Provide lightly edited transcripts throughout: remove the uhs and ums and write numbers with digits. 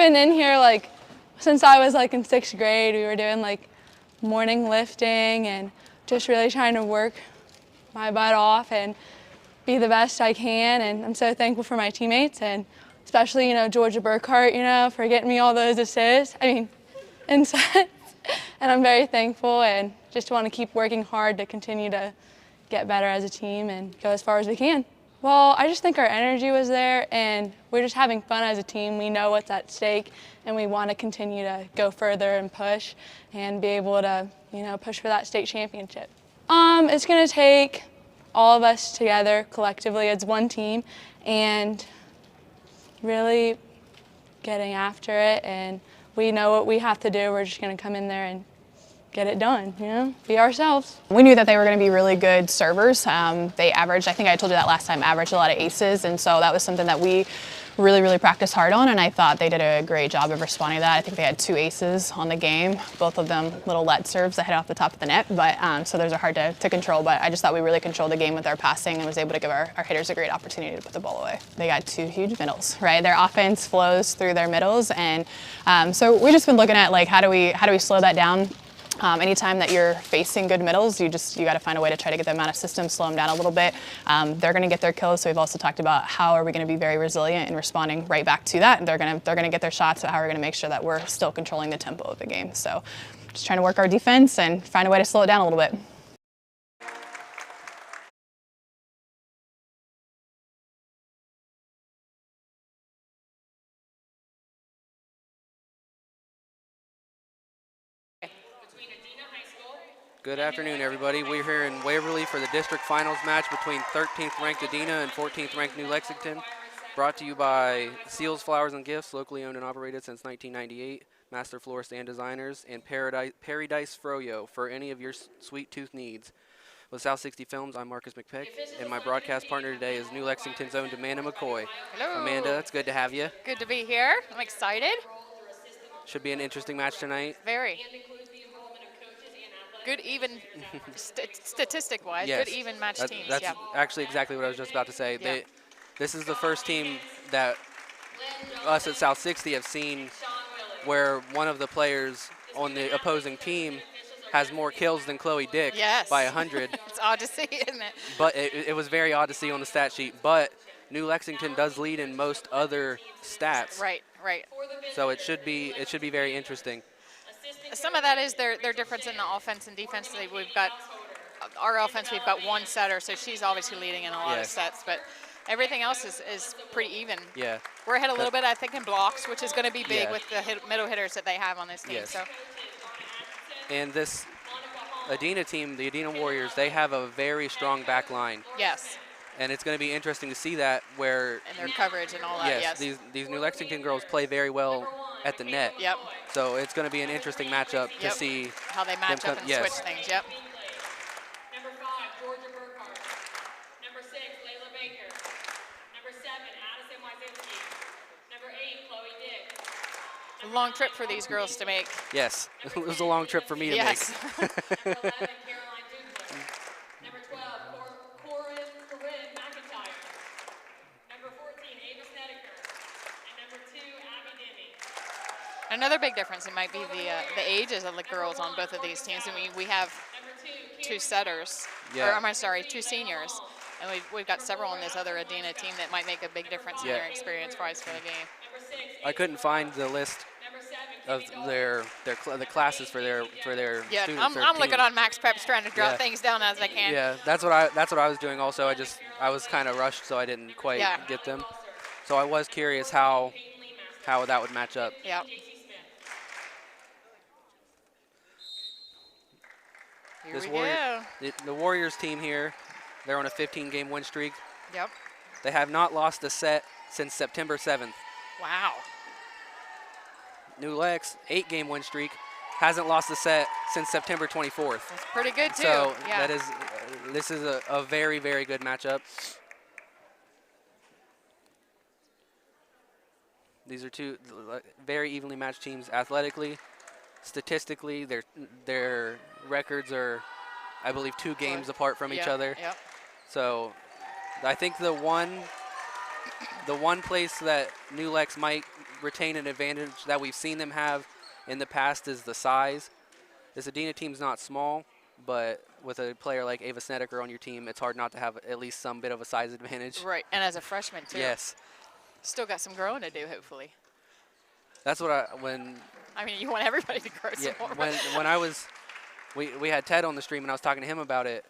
been in here like since I was like in 6th grade. We were doing like morning lifting and just really trying to work my butt off and be the best I can. And I'm so thankful for my teammates and especially, you know, Georgia Burkhart, you know, for getting me all those assists. I mean, and I'm very thankful and just want to keep working hard to continue to get better as a team and go as far as we can. Well, I just think our energy was there and we're just having fun as a team. We know what's at stake and we want to continue to go further and push and be able to, you know, push for that state championship. It's going to take all of us together collectively as one team and really getting after it, and we know what we have to do. We're just going to come in there and get it done, you know, be ourselves. We knew that they were going to be really good servers. They averaged, I think I told you that last time, averaged a lot of aces, and so that was something that we really practiced hard on, and I thought they did a great job of responding to that. I think they had 2 aces on the game, both of them little let serves that hit off the top of the net, but so those are hard to control, but I just thought we really controlled the game with our passing and was able to give our hitters a great opportunity to put the ball away. They got 2 huge middles, right? Their offense flows through their middles, and so we've just been looking at like how do we slow that down. Anytime that you're facing good middles, you got to find a way to try to get them out of system, slow them down a little bit. They're going to get their kills, so we've also talked about how are we going to be very resilient in responding right back to that. They're going to get their shots, but how are we going to make sure that we're still controlling the tempo of the game. So just trying to work our defense and find a way to slow it down a little bit. Good afternoon, everybody. We're here in Waverly for the district finals match between 13th ranked Adena and 14th ranked New Lexington. Brought to you by Seals Flowers and Gifts, locally owned and operated since 1998, master florists and designers, and Perrydise FROYO for any of your sweet tooth needs. With South 60 Films, I'm Marcus McPeck, and my broadcast partner today is New Lexington's own Amanda McCoy. Hello. Amanda, it's good to have you. Good to be here. I'm excited. Should be an interesting match tonight. Very. Good even, statistic-wise, Yes. good even match teams. That's yeah. actually exactly what I was just about to say. Yeah. This is the first team that us at South 60 have seen where one of the players on the opposing team has more kills than Chloe Dick by 100. It's odd to see, isn't it? But it was very odd to see on the stat sheet. But New Lexington does lead in most other stats. Right. So it should be very interesting. Some of that is their difference in the offense and defense. We've got our offense. We've got 1 setter, so she's obviously leading in a lot of sets. But everything else is pretty even. Yeah. We're ahead a little bit, I think, in blocks, which is going to be big with the middle hitters that they have on this team. Yes. So. And this Adena team, the Adena Warriors, they have a very strong back line. Yes. And it's going to be interesting to see that where and their coverage and all that. Yes. These New Lexington girls play very well at the net. Yep. So it's going to be an interesting matchup to see how they match up and switch things. Yep. Number 5, Georgia Burkhart. Number 6, Layla Baker. Number 7, Addison Wyzinski. Number 8, Chloe Dick. A long trip for these girls to make. Yes, it was a long trip for me to make. Number 11, Caroline Dugler. Number 12, Corinne McIntyre. Number 14, Ava Snedeker. And number 2, Abby Dimmy. Another big difference, it might be the ages of the girls on both of these teams. I mean, we have 2 setters, or I'm sorry, 2 seniors, and we've got several on this other Adena team that might make a big difference in their experience-wise for the game. I couldn't find the list of the classes for their yeah, students. I'm looking on Max Preps trying to jot things down as I can. Yeah, that's what I was doing also. I was kind of rushed, so I didn't quite get them. So I was curious how that would match up. Yeah. The Warriors team here, they're on a 15-game win streak. Yep. They have not lost a set since September 7th. Wow. New Lex, 8-game win streak, hasn't lost a set since September 24th. That's pretty good too. So this is a very, very good matchup. These are 2 very evenly matched teams athletically. Statistically, their records are, I believe, 2 games apart from each other. Yep. So I think the one place that New Lex might retain an advantage that we've seen them have in the past is the size. This Adena team's not small, but with a player like Ava Snedeker on your team, it's hard not to have at least some bit of a size advantage. Right, and as a freshman too. Yes. Still got some growing to do, hopefully. That's what I mean, you want everybody to grow some more. When I was, we had Ted on the stream, and I was talking to him about it,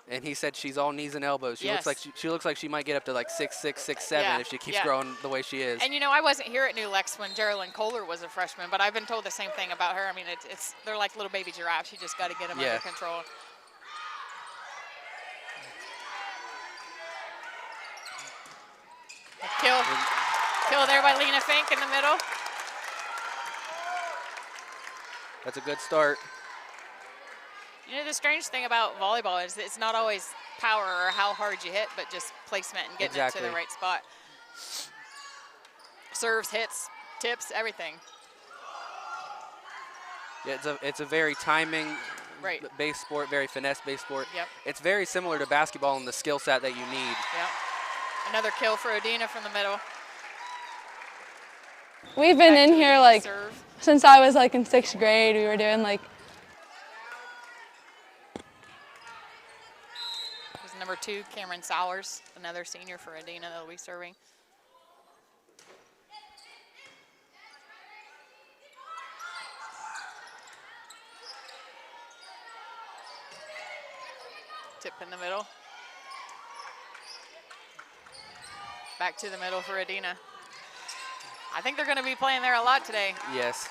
and he said she's all knees and elbows. She looks like she looks like she might get up to like 6'6", 6'7" if she keeps growing the way she is. And you know, I wasn't here at New Lex when Geraldine Kohler was a freshman, but I've been told the same thing about her. I mean, they're like little baby giraffes. You just got to get them under control. Kill there by Lena Fink in the middle. That's a good start. You know, the strange thing about volleyball is it's not always power or how hard you hit, but just placement and getting it to the right spot. Serves, hits, tips, everything. Yeah, it's a very timing-based sport, very finesse-based sport. Yep. It's very similar to basketball in the skill set that you need. Yep. Another kill for Adena from the middle. We've been in here like since I was like in 6th grade. We were doing like. There's number 2, Cameron Sowers, another senior for Adena that'll be serving. Tip in the middle. Back to the middle for Adena. I think they're going to be playing there a lot today. Yes.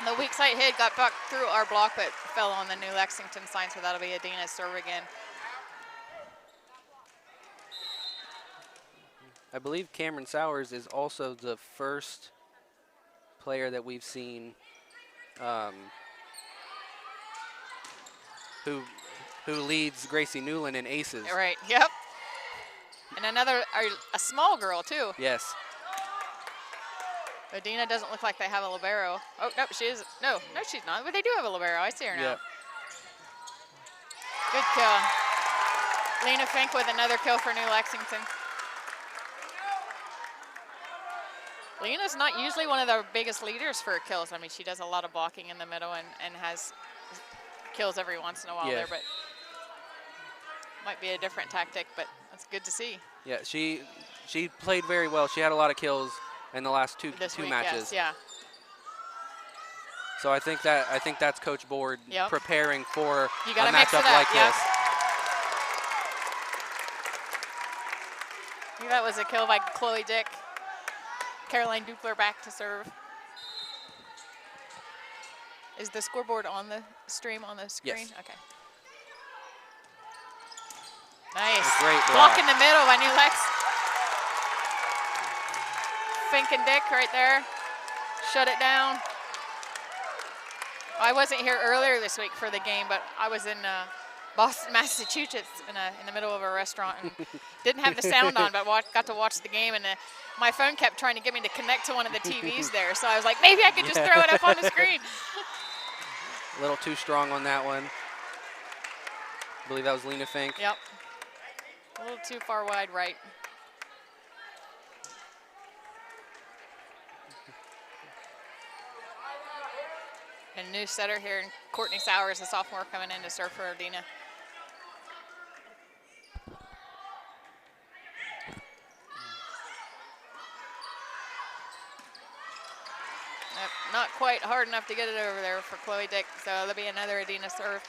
The weak side hit got back through our block, but fell on the new Lexington sign, so that'll be Adena's serve again. I believe Cameron Sowers is also the first player that we've seen who leads Gracie Newland in aces. Right, yep. And a small girl too. Yes. Adena doesn't look like they have a libero. Oh, no, she is. No, she's not. But they do have a libero. I see her now. Yep. Good kill. Lena Fink with another kill for New Lexington. Lena's not usually one of the biggest leaders for kills. I mean, she does a lot of blocking in the middle and has kills every once in a while there, but might be a different tactic, but that's good to see. Yeah, she played very well. She had a lot of kills in the last two matches. Yes, yeah. So I think that's Coach Board preparing for a matchup like this. I think that was a kill by Chloe Dick. Caroline Dupler back to serve. Is the scoreboard on the stream on the screen? Yes. Okay. Nice. Great block in the middle by New Lex. Fink and Dick right there. Shut it down. I wasn't here earlier this week for the game, but I was in Boston, Massachusetts in the middle of a restaurant and didn't have the sound on, but got to watch the game, and my phone kept trying to get me to connect to one of the TVs there, so I was like, maybe I could just throw it up on the screen. A little too strong on that one. I believe that was Lena Fink. Yep. A little too far wide right. And new setter here, and Courtney Sowers, a sophomore, coming in to serve for Adena. Not quite hard enough to get it over there for Chloe Dick, so there'll be another Adena serve.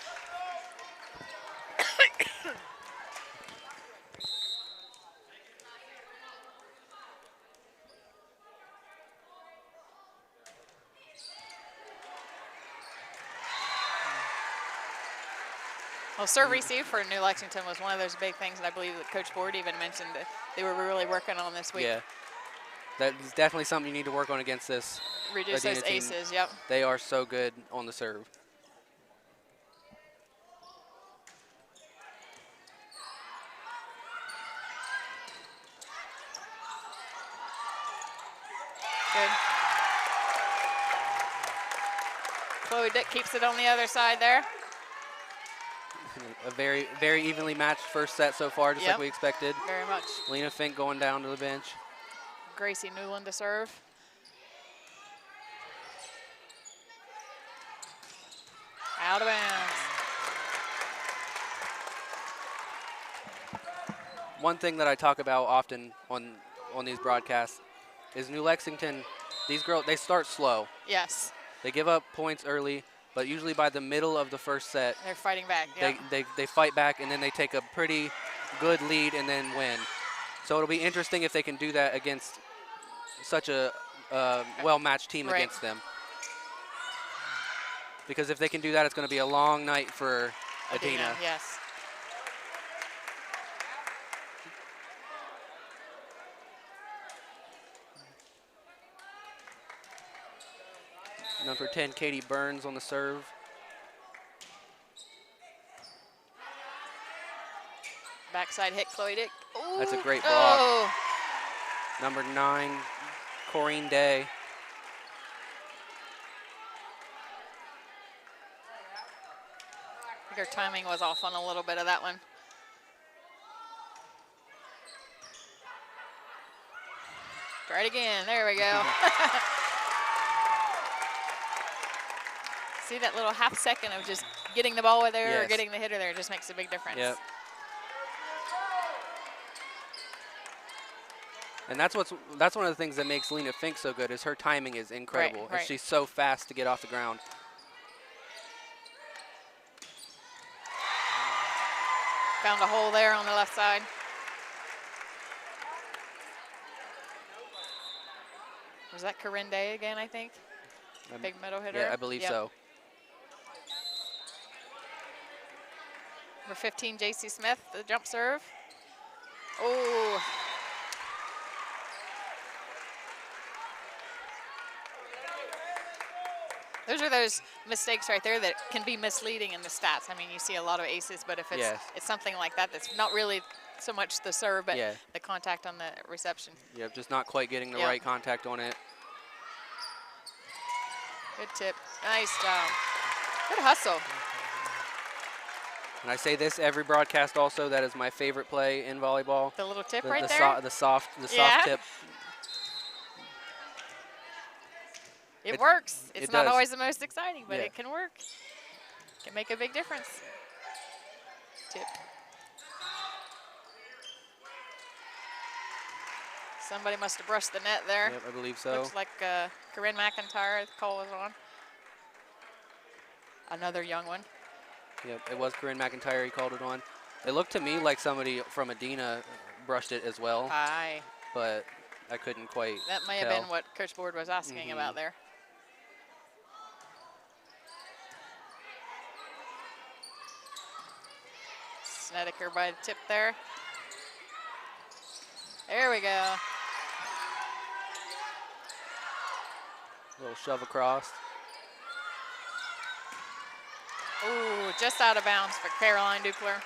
Well, serve receive for New Lexington was one of those big things that I believe that Coach Board even mentioned that they were really working on this week. Yeah, that's definitely something you need to work on against this Reduce Adena those team. aces, yep. They are so good on the serve. Good. Chloe Dick keeps it on the other side there. A very, very evenly matched first set so far, just like we expected. Very much. Lena Fink going down to the bench. Gracie Newland to serve. Out of bounds. One thing that I talk about often on these broadcasts is New Lexington, these girls, they start slow. Yes. They give up points early, but usually by the middle of the first set, they're fighting back. Yep. They fight back, and then they take a pretty good lead and then win. So it'll be interesting if they can do that against such a well-matched team against them. Because if they can do that, it's going to be a long night for Adena. Yes. Number 10, Katie Burns on the serve. Backside hit, Chloe Dick. Ooh. That's a great block. Oh. Number 9, Corrine Day. I think her timing was off on a little bit of that one. Try it again. There we go. See that little half second of just getting the ball there or getting the hitter there just makes a big difference. Yep. And that's one of the things that makes Lena Fink so good is her timing is incredible. Right. And she's so fast to get off the ground. Found a hole there on the left side. Was that Corinne Day again, I think? Big middle hitter? Yeah, I believe so. Number 15, J.C. Smith, the jump serve. Oh. Those are those mistakes right there that can be misleading in the stats. I mean, you see a lot of aces, but if it's something like that, that's not really so much the serve, but the contact on the reception. Yep, just not quite getting the right contact on it. Good tip. Nice job. Good hustle. And I say this every broadcast also, that is my favorite play in volleyball. The little tip the right there? The soft tip. It works. It's not does. always the most exciting, but it can work. Can make a big difference. Tip. Somebody must have brushed the net there. Yep, I believe so. Looks like Corinne McIntyre, the call was on. Another young one. Yep, it was Corinne McIntyre, he called it on. It looked to me like somebody from Adena brushed it as well. Aye. But I couldn't quite That may have been what Coach Board was asking about there. Snedeker by the tip there. There we go. Little shove across. Ooh, just out of bounds for Caroline Dupler.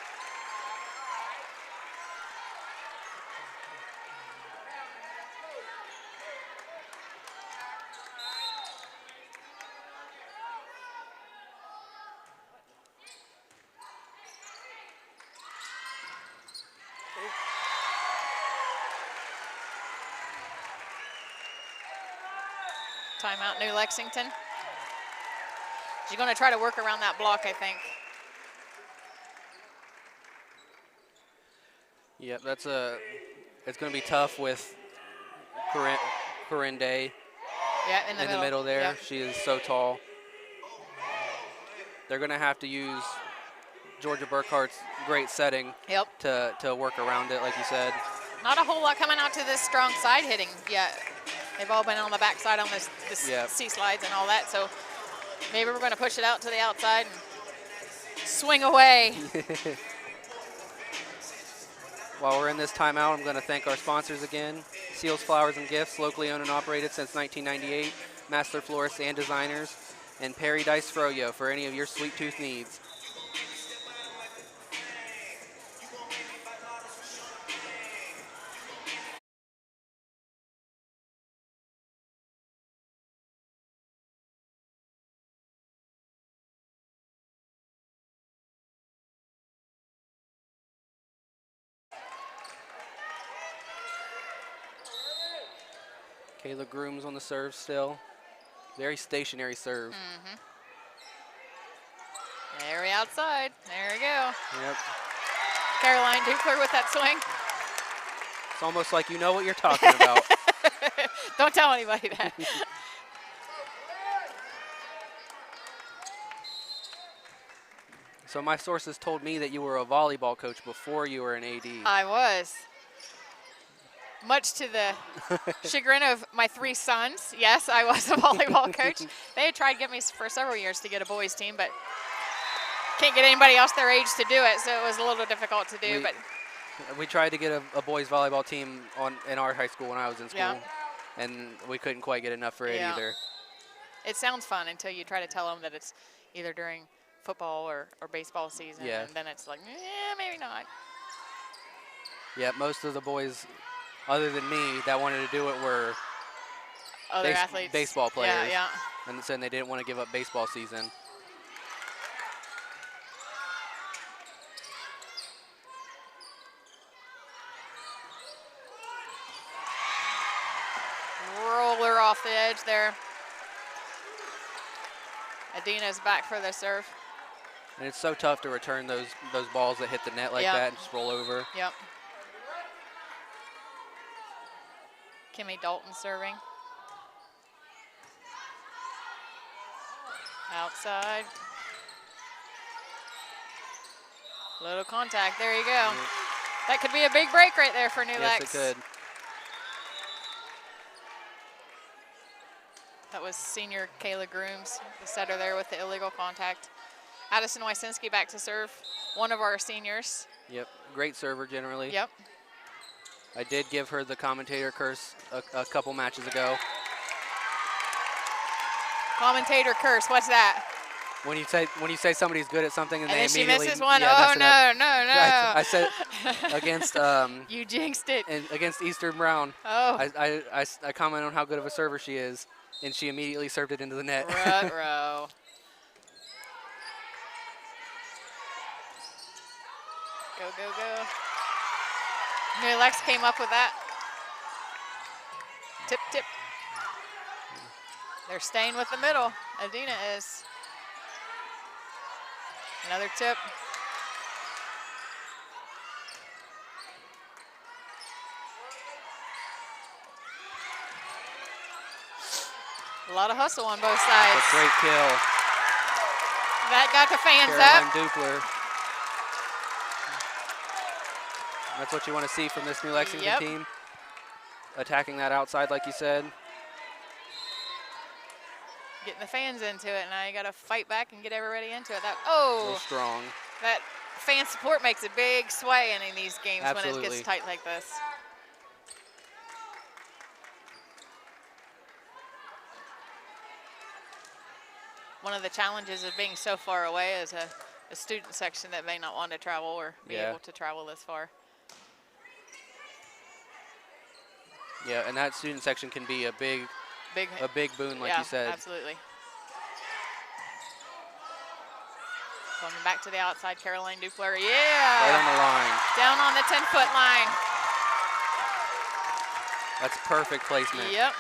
Timeout, New Lexington. She's going to try to work around that block, I think. Yep, it's going to be tough with Corinne Day in the middle there. Yep. She is so tall. They're going to have to use Georgia Burkhart's great setting to work around it, like you said. Not a whole lot coming out to this strong side hitting yet. They've all been on the backside on this C-slides and all that, so maybe we're going to push it out to the outside and swing away. While we're in this timeout, I'm going to thank our sponsors again. Seals Flowers and Gifts, locally owned and operated since 1998. Master Florists and Designers. And Perrydise FROYO for any of your sweet tooth needs. Kayla Grooms on the serve still. Very stationary serve. Very outside. There we go. Yep. Caroline Dupler with that swing. It's almost like you know what you're talking about. Don't tell anybody that. So my sources told me that you were a volleyball coach before you were an AD. I was. Much to the chagrin of my 3 sons, yes, I was a volleyball coach. They had tried to get me for several years to get a boys team, but can't get anybody else their age to do it, so it was a little difficult to do. We tried to get a boys volleyball team in our high school when I was in school, Yeah. and we couldn't quite get enough for it either. It sounds fun until you try to tell them that it's either during football or baseball season, and then it's like, maybe not. Yeah, most of the boys, other than me, that wanted to do it were Other athletes. baseball players. Yeah. And said they didn't want to give up baseball season. Roller off the edge there. Adena's back for the serve. And it's so tough to return those balls that hit the net like that and just roll over. Yep. Kimmy Dalton serving. Outside. Little contact. There you go. That could be a big break right there for New Lex. Yes, it could. That was senior Kayla Grooms, the setter there with the illegal contact. Addison Wysinski back to serve, one of our seniors. Yep, great server generally. Yep. I did give her the commentator curse a couple matches ago. Commentator curse, what's that? When you say somebody's good at something and they then she immediately misses one. yeah, Oh, no. I said against you jinxed it. against Eastern Brown. Oh. I comment on how good of a server she is, and she immediately served it into the net. Ruh-roh. Go, go, go. New Lex came up with that. Tip, tip. They're staying with the middle. Adena is. Another tip. A lot of hustle on both sides. That's a great kill. That got the fans Caroline up. Dupler. That's what you want to see from this New Lexington team. Attacking that outside, like you said. Getting the fans into it. Now you got to fight back and get everybody into it. So strong. That fan support makes a big sway in these games Absolutely. when it gets tight like this. One of the challenges of being so far away is a student section that may not want to travel or be able to travel this far. Yeah, and that student section can be a big boon, like you said. Absolutely. Coming back to the outside, Caroline Dupler. Yeah! Right on the line. Down on the 10-foot line. That's perfect placement. Yep.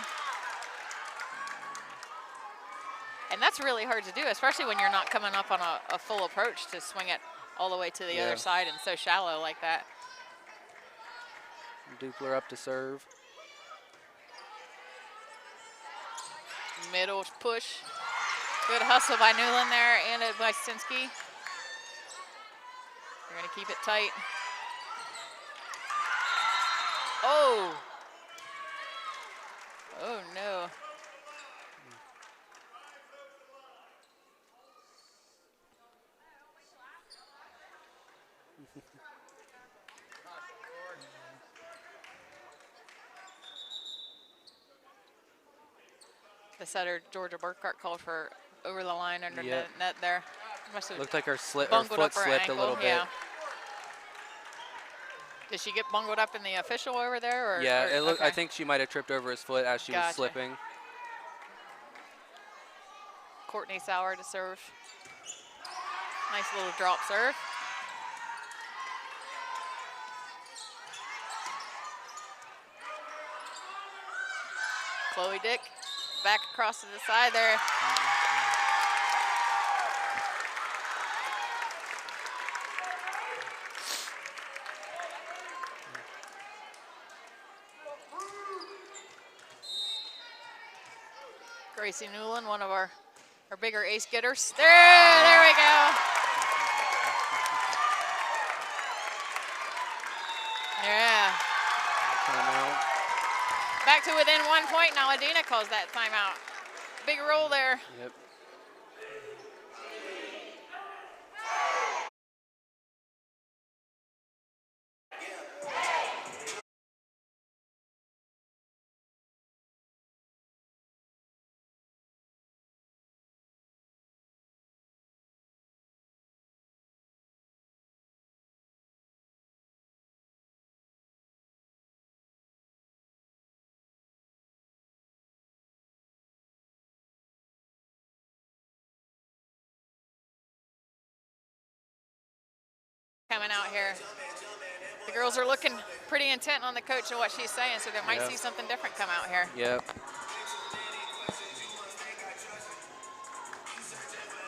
And that's really hard to do, especially when you're not coming up on a full approach to swing it all the way to the other side and so shallow like that. Dupler up to serve. Middle push. Good hustle by Newland there and Wysinski. They're going to keep it tight. Oh! Oh, no. The setter, Georgia Burkhart, called for over the line under the net there. Must have looked like her foot up her slipped ankle. a little bit. Yeah. Did she get bungled up in the official over there? Or, yeah, or, it looked. okay. I think she might have tripped over his foot as she was slipping. Courtney Sauer to serve. Nice little drop serve. Chloe Dick back across to the side there. Gracie Newland, one of our bigger ace getters. There we go. Yeah. Timeout. Back to within 1 point now. Adena calls that timeout. Big roll there. Yep. Coming out here. The girls are looking pretty intent on the coach and what she's saying, so they might see something different come out here. Yep.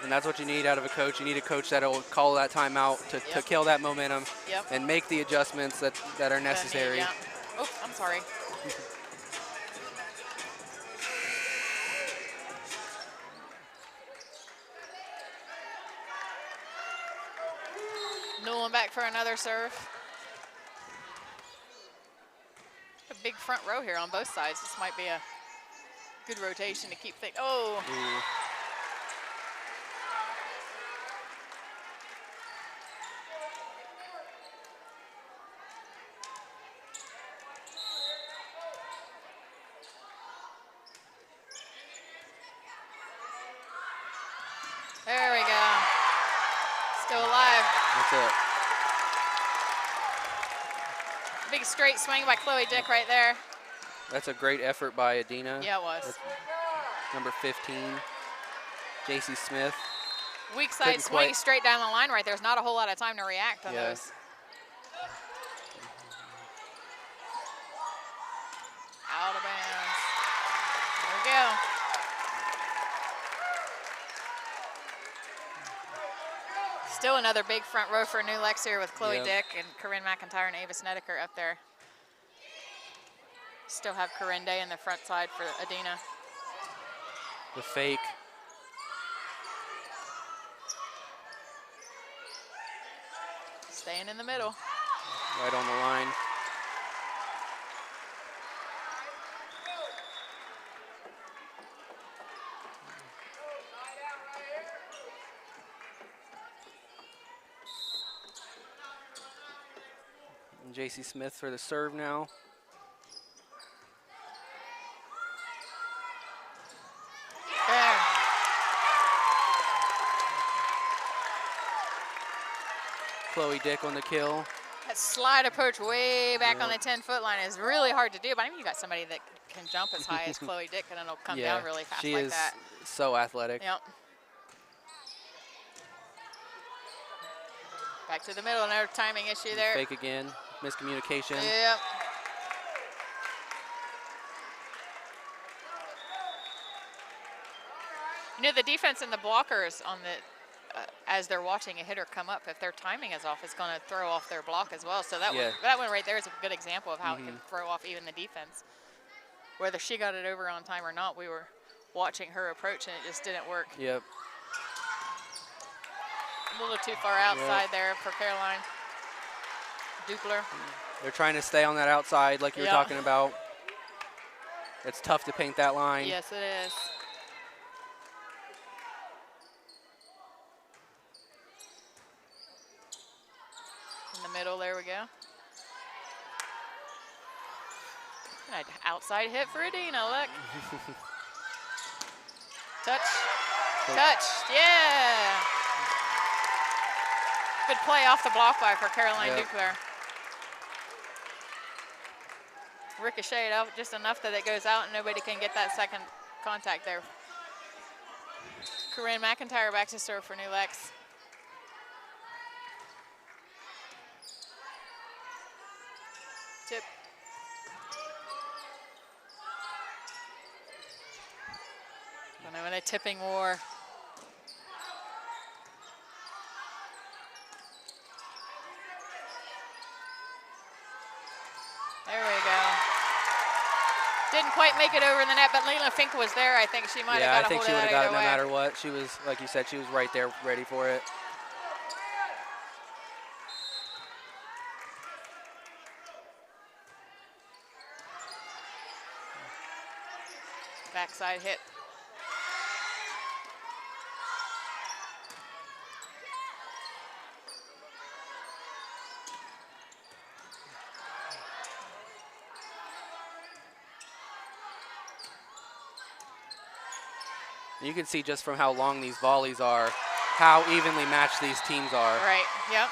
And that's what you need out of a coach. You need a coach that'll call that timeout to kill that momentum and make the adjustments that are necessary. Yeah. Oh, I'm sorry. Newland back for another serve. A big front row here on both sides. This might be a good rotation to keep things. Oh. Ooh. There we go. Still alive. That's it. Big straight swing by Chloe Dick right there. That's a great effort by Adena. Yeah, it was. That's number 15, JC Smith. Weak side swing straight down the line right there. There's not a whole lot of time to react on those. Out of bounds. There we go. Still another big front row for New Lex here with Chloe Dick and Corinne McIntyre and Ava Snedeker up there. Still have Corinne Day in the front side for Adena. The fake. Staying in the middle. Right on the line. And JC Smith for the serve now. There. Chloe Dick on the kill. That slide approach way back on the 10-foot line is really hard to do, but I mean, you got somebody that can jump as high as Chloe Dick and it'll come down really fast she like is that. So athletic. Yep. Back to the middle, another timing issue there. Fake again, miscommunication. Yep. You know, the defense and the blockers on the, as they're watching a hitter come up, if their timing is off, it's going to throw off their block as well. So that one right there is a good example of how it can throw off even the defense. Whether she got it over on time or not, we were watching her approach and it just didn't work. Yep. A little too far outside there for Caroline Dupler. They're trying to stay on that outside like you were talking about. It's tough to paint that line. Yes, it is. In the middle, there we go. An outside hit for Adena, look. Touch, touch, yeah. Good play off the block by for Caroline Dupler. Ricocheted out just enough that it goes out and nobody can get that second contact there. Corinne McIntyre back to serve for New Lex. Tip. in a tipping war. There we go. Didn't quite make it over the net, but Leland Fink was there. I think she might have got a hold of that. Yeah, I think she would have got it no way. matter what. She was, like you said, she was right there ready for it. Backside hit. You can see just from how long these volleys are, how evenly matched these teams are. Right, yep.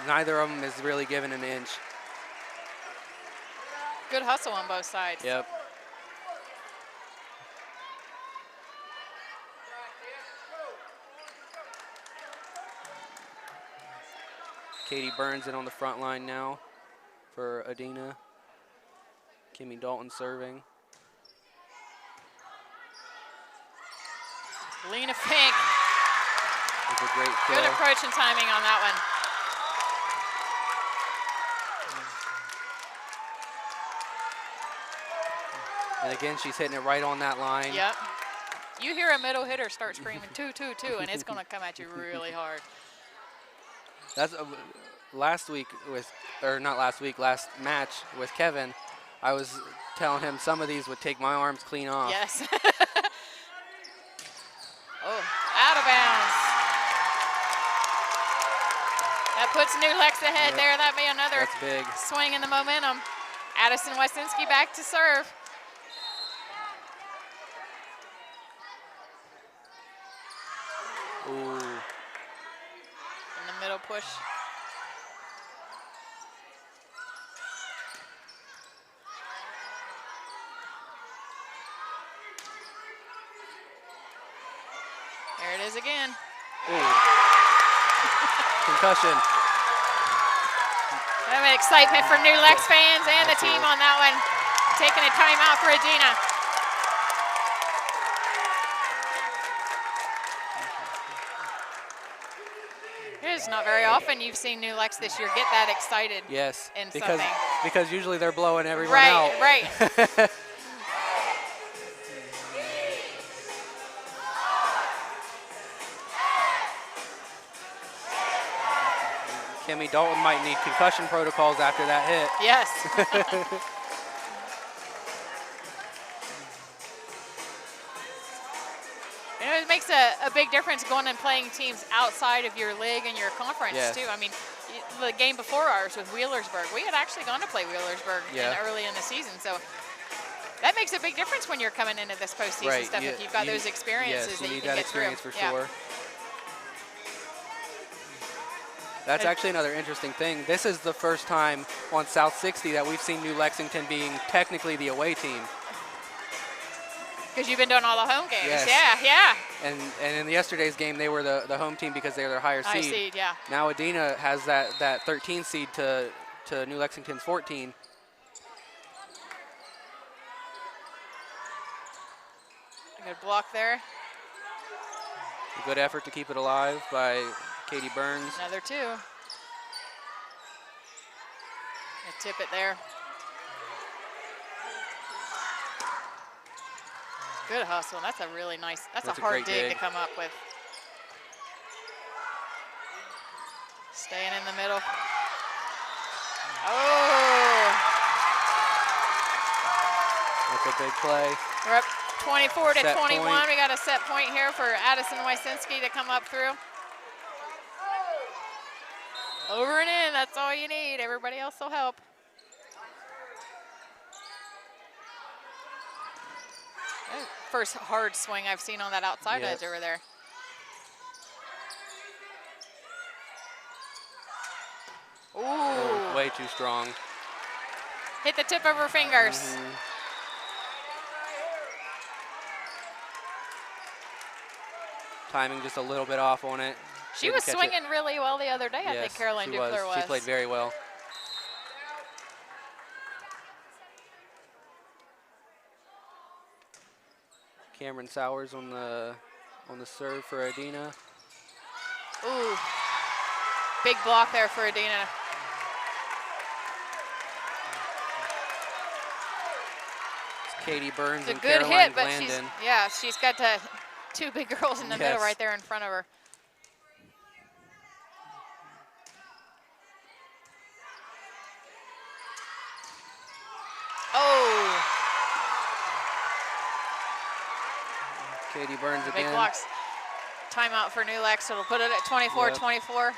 Neither of them is really given an inch. Good hustle on both sides. Yep. Katie Burns in on the front line now for Adena. Kimmy Dalton serving. Lena Fink. It's a great kill. Good approach and timing on that one. And again, she's hitting it right on that line. Yep. You hear a middle hitter start screaming 2, 2, 2, and it's going to come at you really hard. That's last week with, or not last week, last match with Kevin, I was telling him some of these would take my arms clean off. Yes. Oh, out of bounds. That puts New Lex ahead there. That may be another That's big. swing in the momentum. Addison Wesinski back to serve. Ooh. In the middle push. There it is again. Ooh. Concussion. Have an excitement for New Lex fans and the team on that one. Taking a timeout for Adena. It is not very often you've seen New Lex this year get that excited. Yes, in because usually they're blowing everyone out. Right. Kimmy Dalton might need concussion protocols after that hit. Yes. You know, it makes a big difference going and playing teams outside of your league and your conference, too. I mean, the game before ours with Wheelersburg, we had actually gone to play Wheelersburg early in the season. So that makes a big difference when you're coming into this postseason stuff. If you've got those experiences that you can get through. Yes, you need that experience for sure. That's actually another interesting thing. This is the first time on South 60 that we've seen New Lexington being technically the away team. Because you've been doing all the home games. Yes. Yeah. And in yesterday's game, they were the home team because they're their higher seed. High seed, yeah. Now Adena has that 13 seed to New Lexington's 14. A good block there. A good effort to keep it alive by Katie Burns. Another two. Gonna tip it there. Good hustle. That's a really nice, that's a hard dig to come up with. Staying in the middle. Oh! That's a big play. We're up 24 to Set 21. point. We got a set point here for Addison Wesinski to come up through. Over and in, that's all you need. Everybody else will help. Oh, first hard swing I've seen on that outside edge over there. Ooh. Oh, way too strong. Hit the tip of her fingers. Timing just a little bit off on it. She was swinging really well the other day, I think Caroline Ducler was. She played very well. Cameron Sowers on the serve for Adena. Ooh, big block there for Adena. It's Katie Burns It's a and good Caroline hit, but Glandon. she's got two big girls in the middle right there in front of her. Oh, Katie Burns big again. blocks. Timeout for New Lex. It'll put it at 24-24.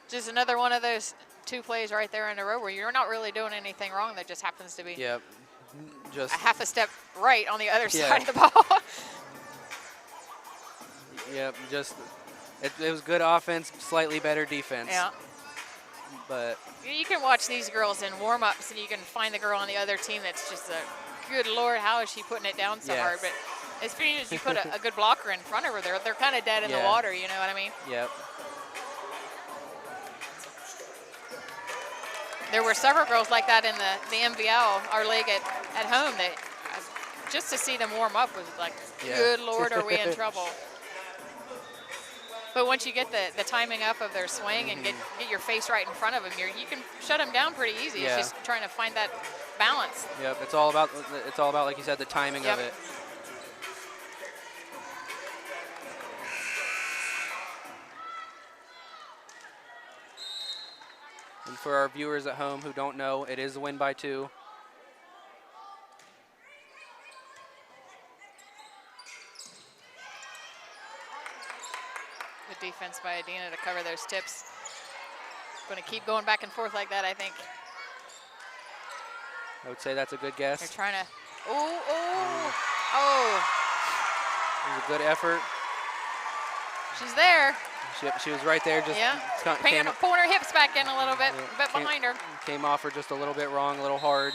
Just another one of those 2 plays right there in a row where you're not really doing anything wrong. That just happens to be Yep. Just a half a step right on the other side of the ball. Yep. Just it was good offense, slightly better defense. Yeah. But You can watch these girls in warm-ups, and you can find the girl on the other team that's just good Lord, how is she putting it down so hard? But as soon as you put a good blocker in front of her, they're kind of dead in the water. You know what I mean? Yep. There were several girls like that in the MVL, our league at home, that just to see them warm up was like, good Lord, are we in trouble? But once you get the timing up of their swing and get your face right in front of them, you can shut them down pretty easy. Yeah. It's just trying to find that balance. Yep. It's all about like you said, the timing of it. And for our viewers at home who don't know, it is a win by 2. Good defense by Adena to cover those tips. Going to keep going back and forth like that, I think. I would say that's a good guess. They're trying to, oh. It was a good effort. She's there. She was right there, just pulling her hips back in a little bit, behind her. Came off her just a little bit wrong, a little hard.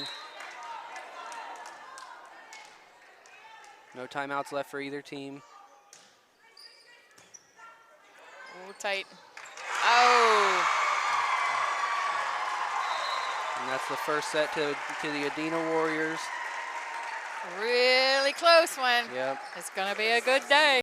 No timeouts left for either team. Oh, tight. Oh. And that's the first set to the Adena Warriors. Really close one. Yep. It's going to be a good day.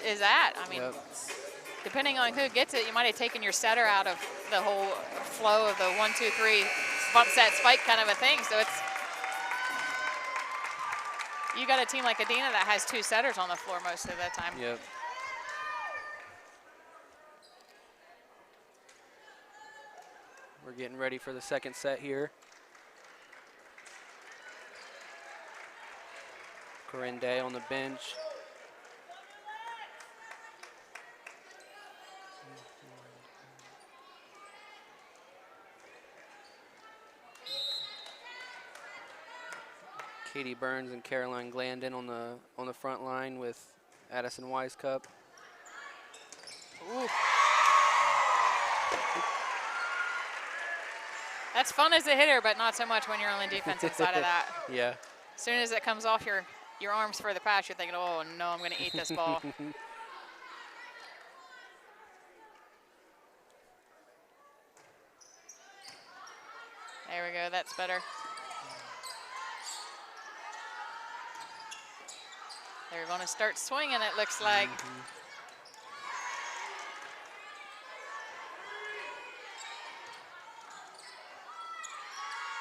is at. I mean, Yep. depending on who gets it, you might have taken your setter out of the whole flow of the 1, 2, 3 bump set spike kind of a thing. So it's, you got a team like Adena that has 2 setters on the floor most of the time. Yep. We're getting ready for the second set here. Corinne Day on the bench. Katie Burns and Caroline Glandon on the front line with Addison Wisecup. Ooh. That's fun as a hitter, but not so much when you're on the defensive side of that. Yeah. As soon as it comes off your arms for the pass, you're thinking, oh no, I'm going to eat this ball. There we go, that's better. They're going to start swinging, it looks like.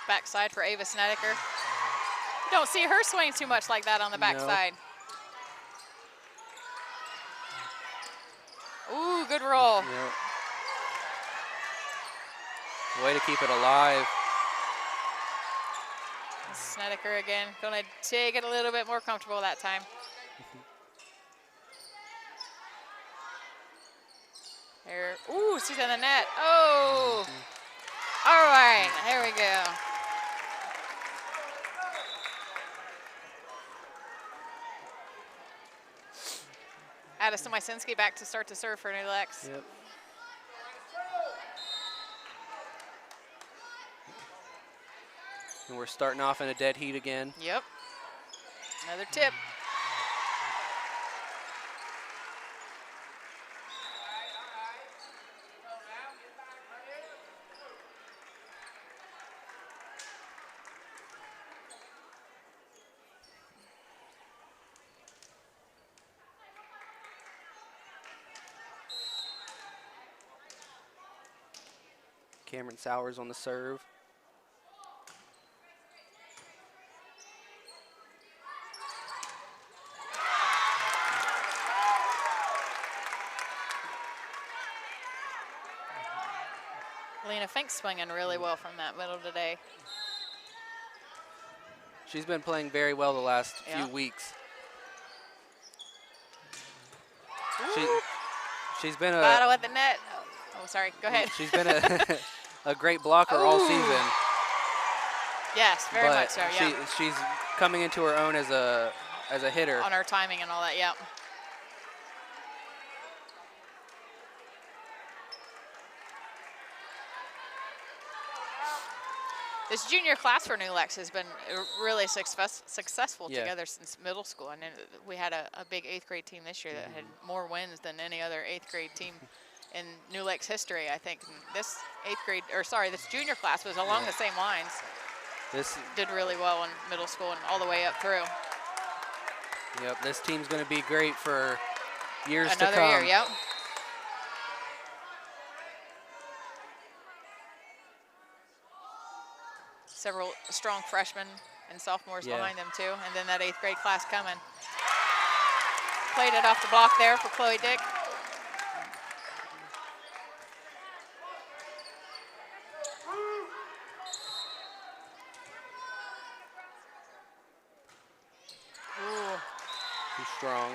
Backside for Ava Snedeker. You don't see her swing too much like that on the backside. No. Ooh, good roll. Yep. Way to keep it alive. Snedeker again, gonna take it a little bit more comfortable that time. There, ooh, she's in the net. Oh, all right, there we go. Addison Wysinski back to start to serve for New Lex. Yep. And we're starting off in a dead heat again. Yep. Another tip. Cameron Sowers on the serve. Lena Fink's swinging really well from that middle today. She's been playing very well the last few weeks. She's been a battle at the net. Oh, sorry. Go ahead. She's been a great blocker all season. Yes, very much so. Yeah. She's coming into her own as a hitter. On her timing and all that. Yeah. This junior class for New Lex has been really successful together since middle school. And we had a big 8th grade team this year that had more wins than any other 8th grade team in New Lex history, I think. And this this junior class was along the same lines. This did really well in middle school and all the way up through. Yep, this team's going to be great for years to come. Another year, yep. Several strong freshmen and sophomores behind them too, and then that 8th grade class coming. Played it off the block there for Chloe Dick. Ooh. Too strong.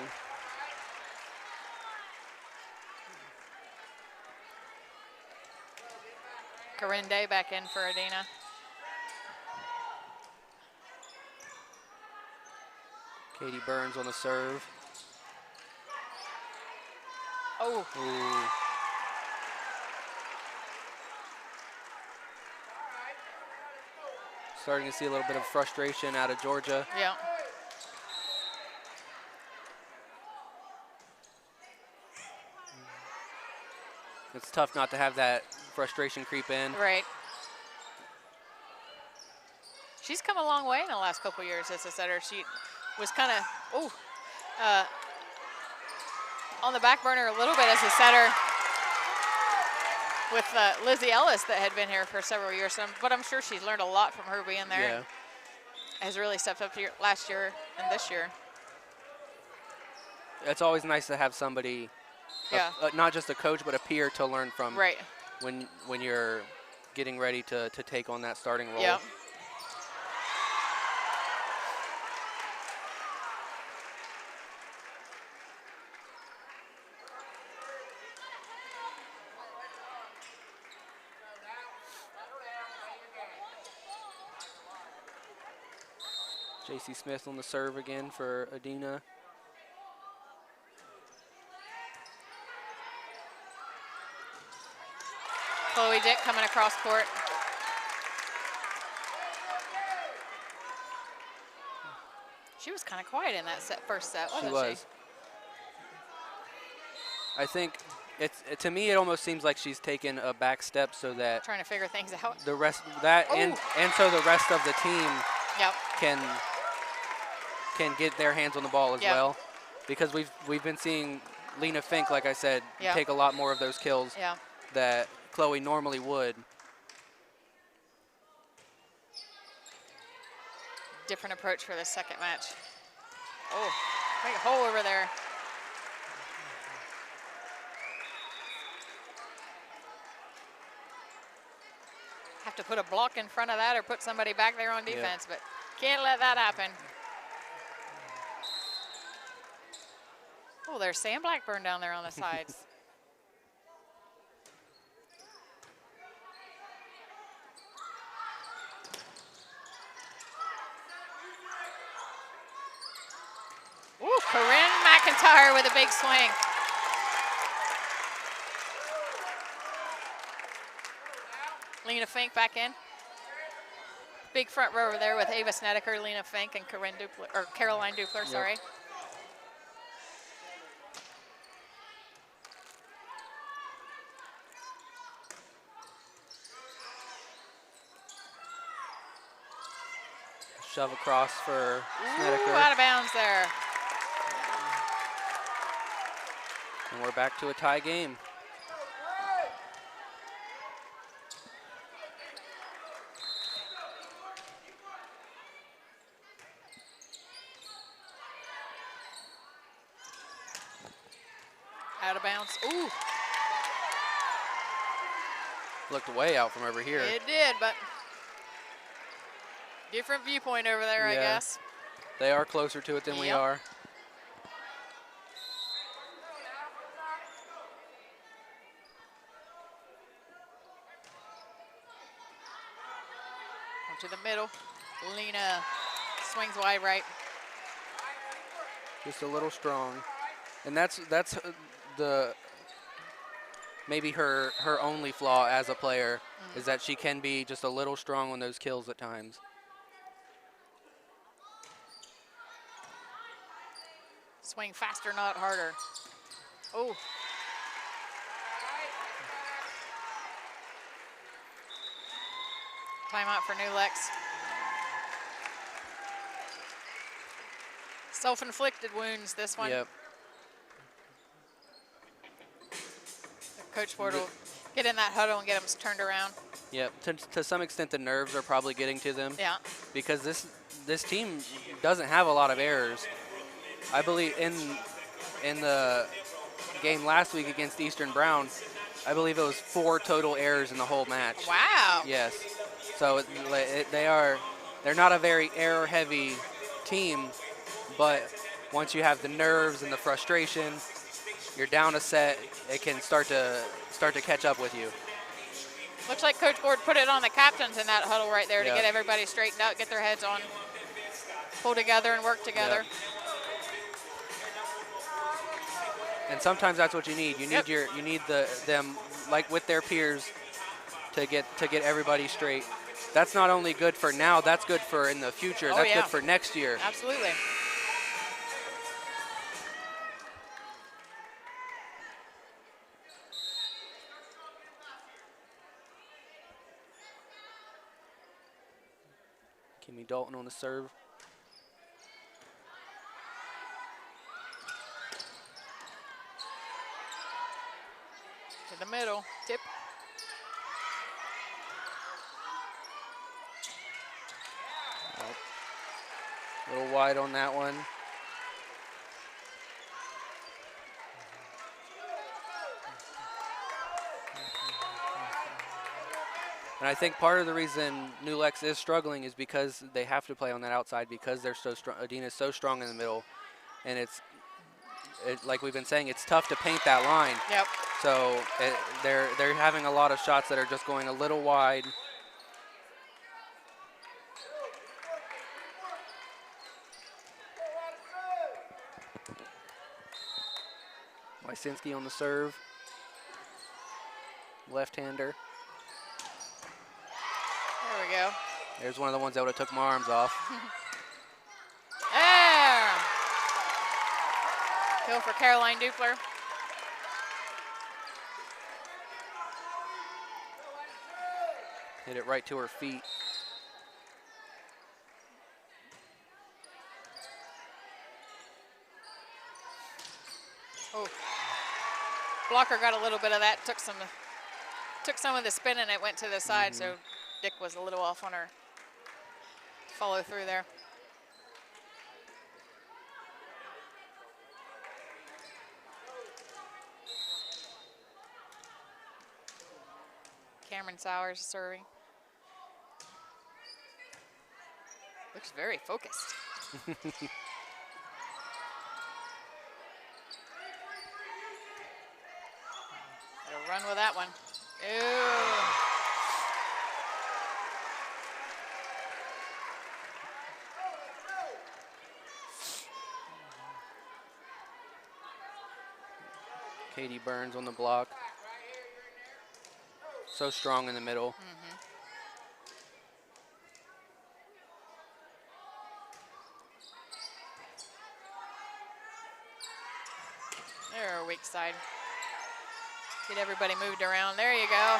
Corinne Day back in for Adena. Katie Burns on the serve. Oh. Ooh. Starting to see a little bit of frustration out of Georgia. Yeah. It's tough not to have that frustration creep in. Right. She's come a long way in the last couple years as a setter. She was kind of, on the back burner a little bit as a setter with Lizzie Ellis that had been here for several years. But I'm sure she's learned a lot from her being there. Yeah. And has really stepped up to last year and this year. It's always nice to have somebody, Yeah. not just a coach, but a peer to learn from. Right. When you're getting ready to take on that starting role. Yeah. J.C. Smith on the serve again for Adena. Chloe Dick coming across court. She was kind of quiet in that first set, wasn't she? She was. I think to me it almost seems like she's taken a back step so that trying to figure things out. The rest that and so the rest of the team yep. can get their hands on the ball as yep. well, because we've been seeing Lena Fink, like I said, yep. take a lot more of those kills yeah. that Chloe normally would. Different approach for the second match. Oh, big hole over there. Have to put a block in front of that or put somebody back there on defense, but can't let that happen. Oh, there's Sam Blackburn down there on the sides. Ooh, Corinne McIntyre with a big swing. Lena Fink back in. Big front row over there with Ava Snedeker, Lena Fink, and Caroline Dupler, yep. sorry. Shove across for Snedeker. Ooh, out of bounds there. And we're back to a tie game. Out of bounds. Ooh. Looked way out from over here. It did, but different viewpoint over there, yeah. I guess. They are closer to it than we are. To the middle. Lena swings wide right. Just a little strong. And that's the maybe her only flaw as a player is that she can be just a little strong on those kills at times. Swing faster, not harder. Oh. Timeout for New Lex. Self-inflicted wounds, this one. Yep. Coach Ford will get in that huddle and get them turned around. Yep. To some extent, the nerves are probably getting to them. Yeah. Because this team doesn't have a lot of errors. I believe in the game last week against Eastern Brown, I believe it was 4 total errors in the whole match. Wow. Yes. So they're not a very error-heavy team, but once you have the nerves and the frustration, you're down a set, it can start to catch up with you. Looks like Coach Ford put it on the captains in that huddle right there yep. to get everybody straightened out, get their heads on, pull together and work together. Yep. And sometimes that's what you need. You need yep. you need them like with their peers to get everybody straight. That's not only good for now, that's good for in the future. Oh, that's yeah. good for next year. Absolutely. Kimmy Dalton on the serve. middle. Tip. A little wide on that one. And I think part of the reason New Lex is struggling is because they have to play on that outside because they're so strong. Adena is so strong in the middle, and like we've been saying, it's tough to paint that line. Yep. So they're having a lot of shots that are just going a little wide. Wysinski on the serve. Left-hander. There we go. There's one of the ones that would have took my arms off. There. Kill for Caroline Dupler. Hit it right to her feet. Oh. Blocker got a little bit of that, took some of the spin and it went to the side, so Dick was a little off on her follow through there. Cameron Sowers serving. Looks very focused. It'll run with that one. Ew. Katie Burns on the block. So strong in the middle. There, weak side. Get everybody moved around. There you go.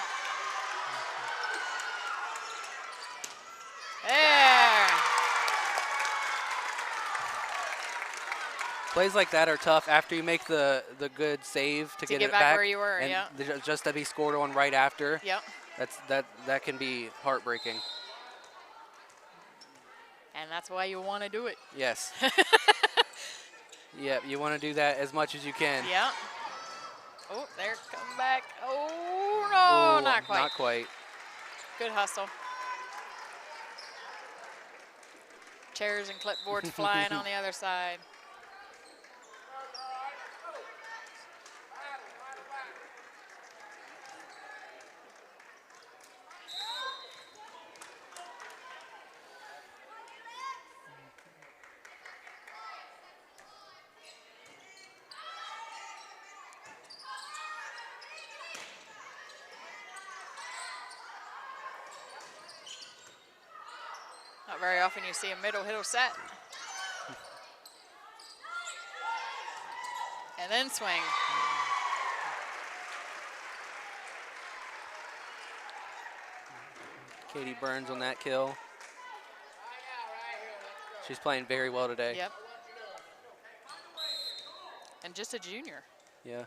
There. Plays like that are tough after you make the good save to get it back where you were, and yeah. Just to be scored on right after. Yep. That can be heartbreaking. And that's why you want to do it. Yes. Yeah, you want to do that as much as you can. Yeah. Oh, there, come back. Oh, no, Ooh, not quite. Not quite. Good hustle. Chairs and clipboards flying on the other side. Not very often you see a middle hitter set. And then swing. Katie Burns on that kill. She's playing very well today. Yep. And just a junior. Yeah.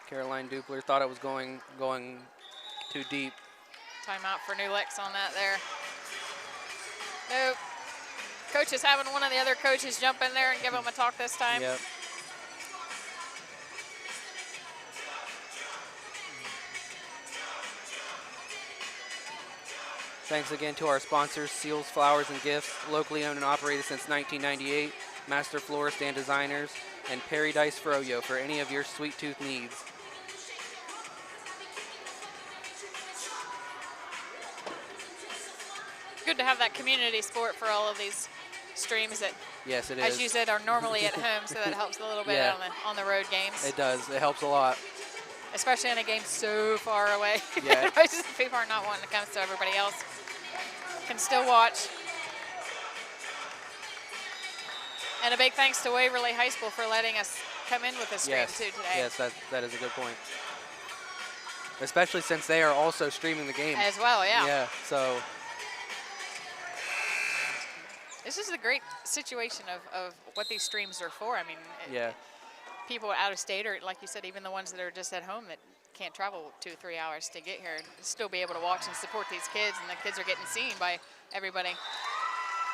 Caroline Dupler thought it was going too deep. Timeout for New Lex on that there. Nope. Coach is having one of the other coaches jump in there and give him a talk this time. Yep. Thanks again to our sponsors, Seals Flowers and Gifts, locally owned and operated since 1998, master florist and designers, and Perrydise FROYO for any of your sweet tooth needs. Good to have that community sport for all of these streams that, Yes, it is. as you said, are normally at home, so that helps a little bit Yeah. on the road games. It does. It helps a lot. Especially in a game so far away. Yeah. People are not wanting to come, so everybody else can still watch. And a big thanks to Waverly High School for letting us come in with this stream too today. Yes, that is a good point. especially since they are also streaming the game. As well, yeah. Yeah, so. This is a great situation of what these streams are for. I mean, Yeah. people out of state, or like you said, even the ones that are just at home that can't travel 2 or 3 hours to get here, still be able to watch and support these kids, and the kids are getting seen by everybody.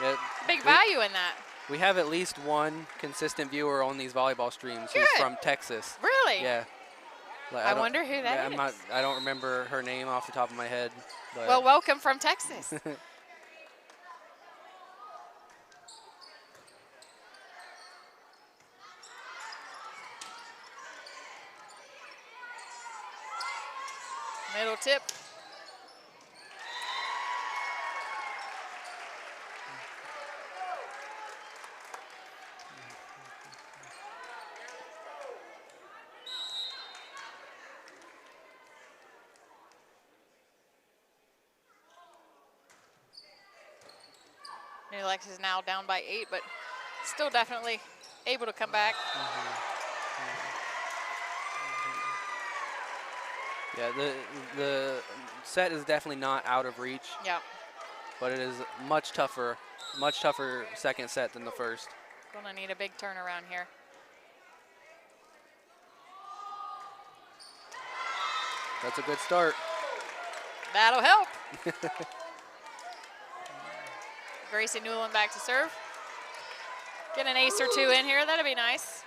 Yeah, Big value in that. we have at least one consistent viewer on these volleyball streams who's Good. from Texas. Really? Yeah. Like, I wonder who that is. I don't remember her name off the top of my head. But Well, welcome from Texas. Middle tip. New Lex is now down by 8, but still definitely able to come back. Yeah, the set is definitely not out of reach. Yeah. But it is much tougher second set than the first. Gonna need a big turnaround here. That's a good start. That'll help. Gracie Newland back to serve. Get an ace or two in here, that'd be nice.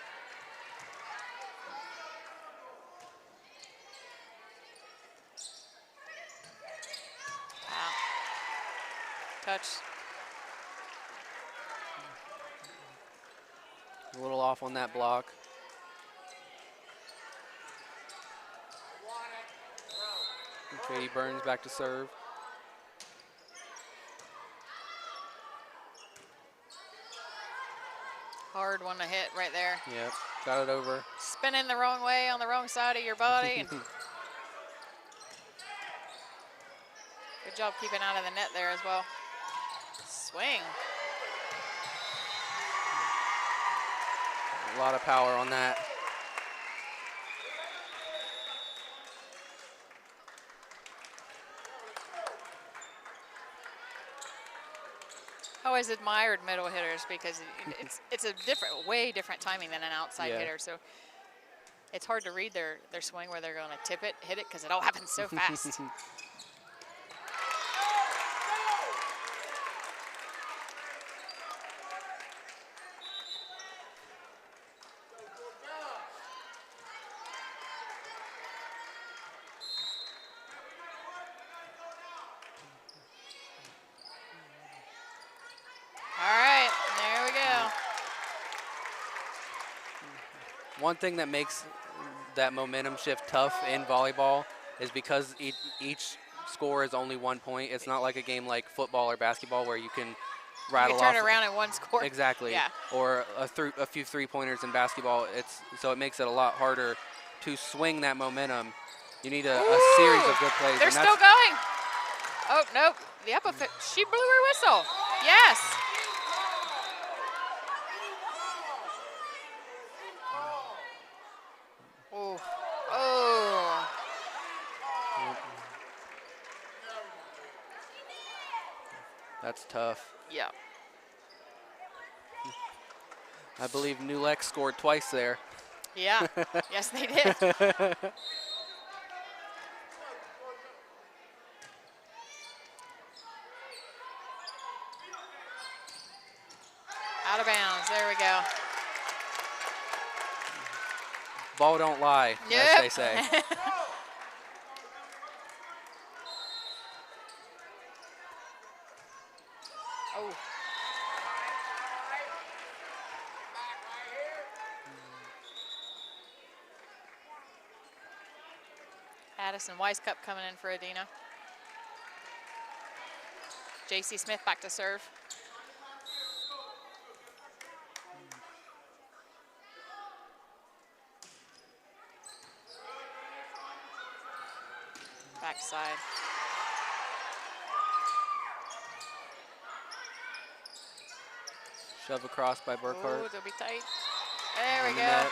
Wow. Touch. A little off on that block. Katie Burns back to serve. Hard one to hit right there. Yep, got it over. Spinning the wrong way on the wrong side of your body. And good job keeping out of the net there as well. Swing. A lot of power on that. I always admired middle hitters because it's a way different timing than an outside hitter. So it's hard to read their swing where they're going to tip it, hit it, because it all happens so fast. One thing that makes that momentum shift tough in volleyball is because each score is only 1 point. It's not like a game like football or basketball where you can rattle off. You can turn around in one score. Exactly. Yeah. Or a few three-pointers in basketball. So it makes it a lot harder to swing that momentum. You need a series of good plays. They're still going. Oh, nope. The up of it. She blew her whistle. Yes. Oh. Oh. That's tough. Yeah. I believe New Lex scored twice there. Yeah. Yes, they did. Out of bounds. There we go. Ball don't lie, as they say. Oh. Addison Weiskup coming in for Adena. JC Smith back to serve. Backside. Shove across by Burkhart. Oh, they'll be tight. There we go. Net.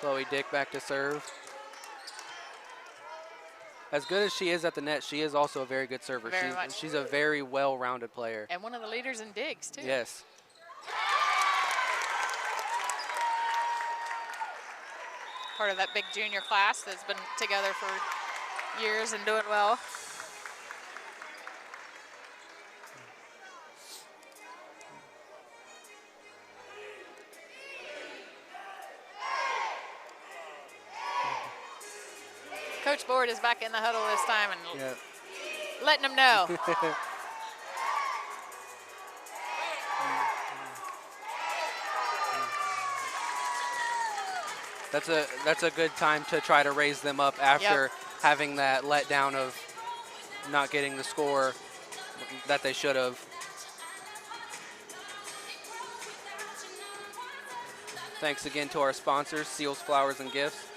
Chloe Dick back to serve. As good as she is at the net, she is also a very good server. She's a very well-rounded player. And one of the leaders in digs, too. Yes. Part of that big junior class that's been together for years and doing well. Coach Board is back in the huddle this time and letting them know. That's a good time to try to raise them up after having that letdown of not getting the score that they should have. Thanks again to our sponsors, Seals Flowers and Gifts,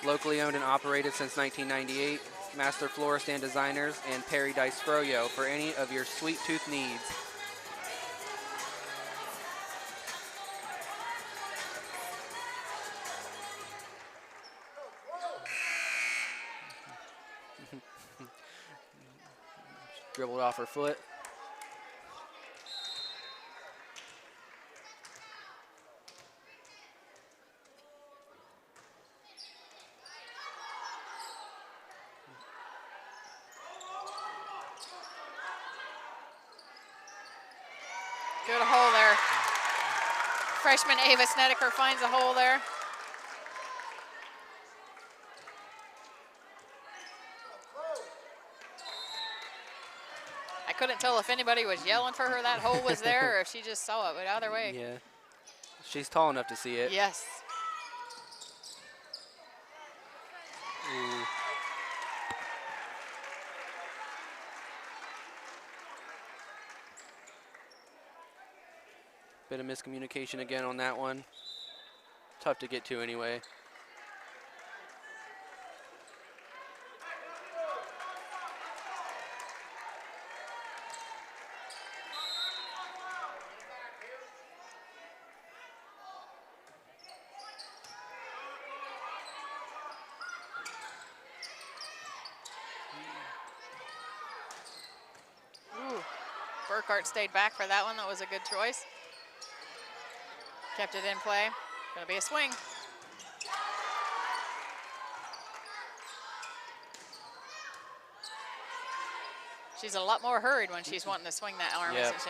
locally owned and operated since 1998, master florist and designers, and Perrydise FROYO for any of your sweet tooth needs. Dribbled off her foot. Good hole there. Freshman Ava Snedeker finds a hole there. I couldn't tell if anybody was yelling for her that hole was there or if she just saw it, but either way. Yeah, she's tall enough to see it. Yes. Ooh. Bit of miscommunication again on that one. Tough to get to anyway. Ooh. Burkhart stayed back for that one. That was a good choice. Kept it in play. Gonna be a swing. She's a lot more hurried when she's wanting to swing that arm, isn't she?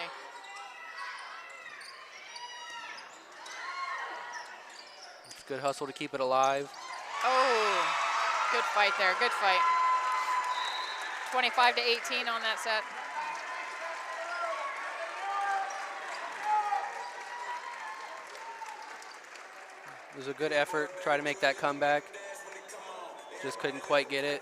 It's good hustle to keep it alive. Oh, good fight there, good fight. 25-18 on that set. It was a good effort, try to make that comeback. Just couldn't quite get it.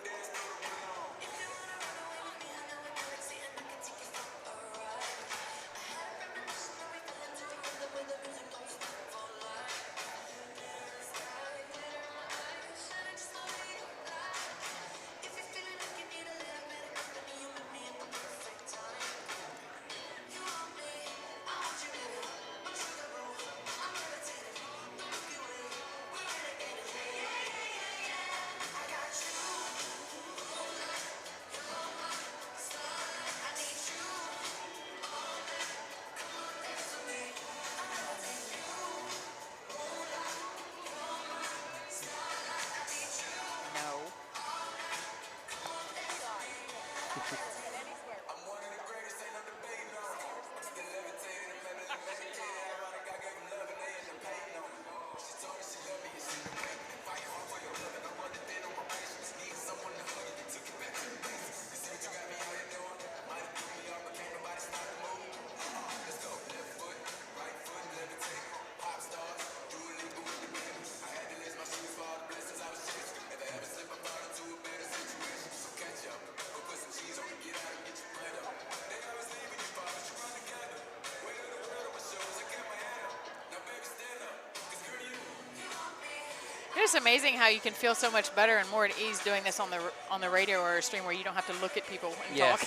It's amazing how you can feel so much better and more at ease doing this on the radio or a stream where you don't have to look at people and talk.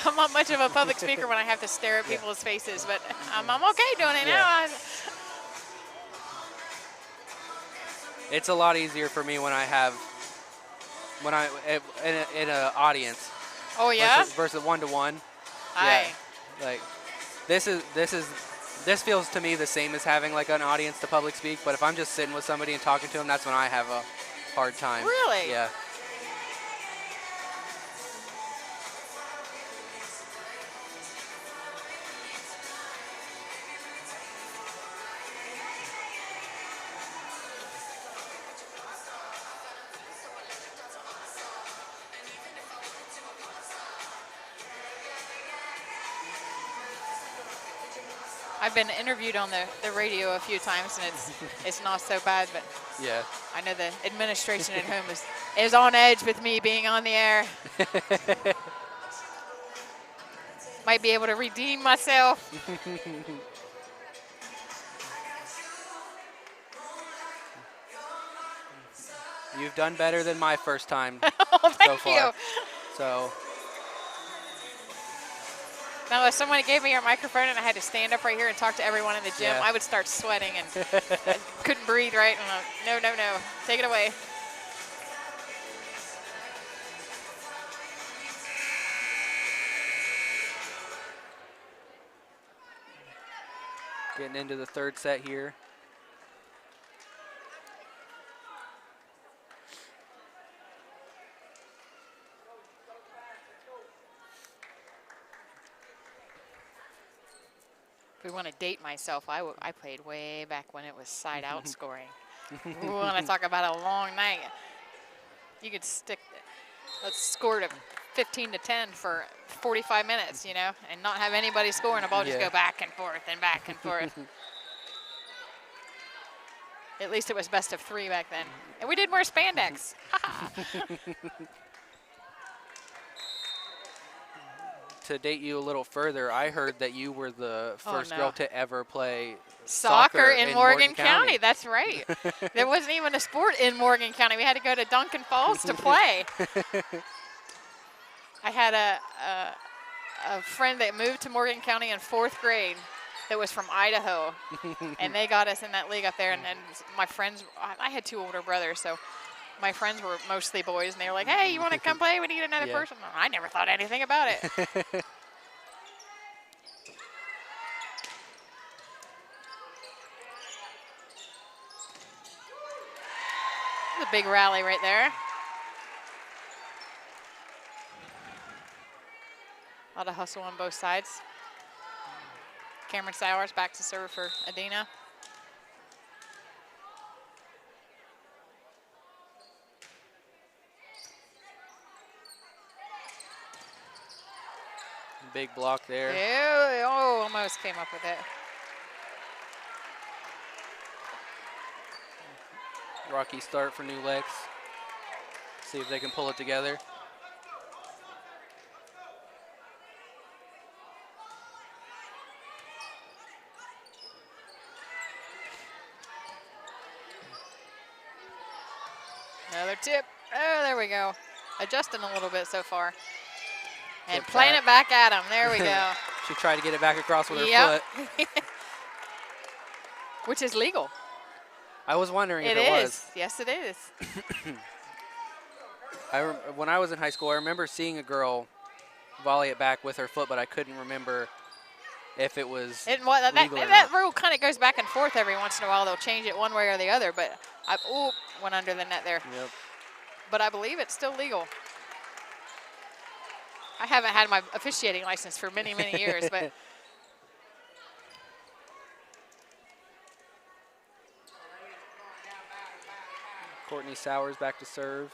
I'm not much of a public speaker when I have to stare at people's faces, but I'm okay doing it now. It's a lot easier for me when I in an audience. Oh yeah. Versus one-to-one. Aye. Yeah. Like this feels to me the same as having like an audience to public speak. But if I'm just sitting with somebody and talking to them, that's when I have a hard time. Really? Yeah. I've been interviewed on the radio a few times, and it's not so bad, but Yeah. I know the administration at home is on edge with me being on the air. Might be able to redeem myself. You've done better than my first time Oh, thank so far. you. So Now, if someone gave me your microphone and I had to stand up right here and talk to everyone in the gym, Yeah. I would start sweating and I couldn't breathe right. And no, take it away. getting into the third set here. If we want to date myself, I played way back when it was side-out scoring. We want to talk about a long night. You could let's score to 15-10 for 45 minutes, you know, and not have anybody score, and the ball just go back and forth and back and forth. At least it was best of 3 back then. And we did wear spandex. To date you a little further, I heard that you were the first girl to ever play soccer in Morgan County. That's right. There wasn't even a sport in Morgan County. We had to go to Duncan Falls to play. I had a friend that moved to Morgan County in 4th grade that was from Idaho, and they got us in that league up there. And then my friends, I had 2 older brothers, so my friends were mostly boys, and they were like, hey, you want to come play? We need another person. I never thought anything about it. A big rally right there. A lot of hustle on both sides. Cameron Sowers back to serve for Adena. Big block there. Yeah, oh, almost came up with it. Rocky start for New Lex. See if they can pull it together. Another tip. Oh, there we go. Adjusting a little bit so far. And playing it back at him. There we go. She tried to get it back across with her foot. Which is legal. I was wondering if it was. Yes, it is. When I was in high school, I remember seeing a girl volley it back with her foot, but I couldn't remember if it was legal or that not. rule kind of goes back and forth every once in a while. They'll change it one way or the other, but went under the net there. Yep. But I believe it's still legal. I haven't had my officiating license for many, many years, but Courtney Sowers back to serve.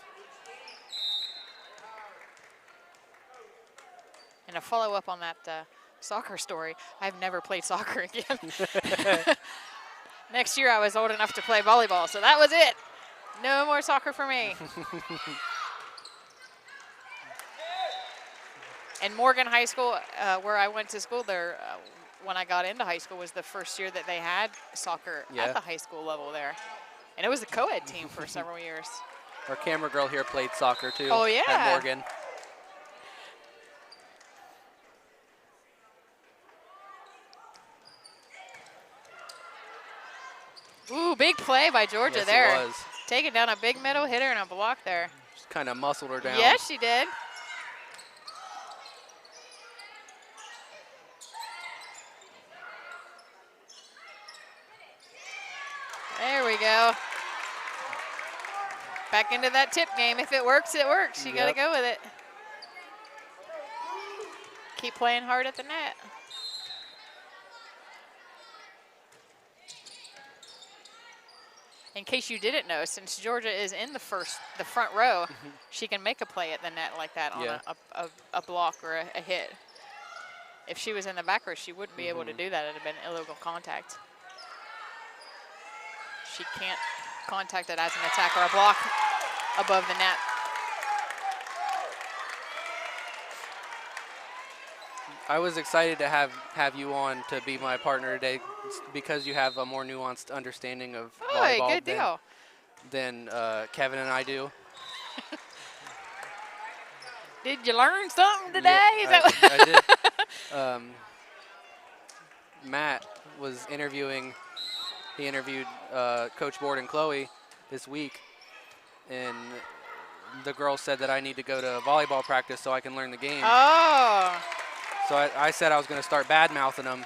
And a follow-up on that soccer story, I've never played soccer again. Next year I was old enough to play volleyball, so that was it. No more soccer for me. And Morgan High School, where I went to school there, when I got into high school, was the first year that they had soccer at the high school level there. And it was a co-ed team for several years. Our camera girl here played soccer too. Oh, yeah. At Morgan. Ooh, big play by Georgia Yes, there. it was. Taking down a big middle hitter and a block there. Just kind of muscled her down. Yes, she did. There we go. Back into that tip game. If it works, it works. You got to go with it. Keep playing hard at the net. In case you didn't know, since Georgia is in the front row, she can make a play at the net like that on a block or a hit. If she was in the back row, she wouldn't be able to do that. It would have been illegal contact. She can't contact it as an attack or a block above the net. I was excited to have you on to be my partner today because you have a more nuanced understanding of volleyball good deal. than Kevin and I do. Did you learn something today? Yeah, I did. Matt was interviewing. He interviewed Coach Board and Chloe this week, and the girls said that I need to go to volleyball practice so I can learn the game. Oh. So I said I was going to start bad-mouthing them,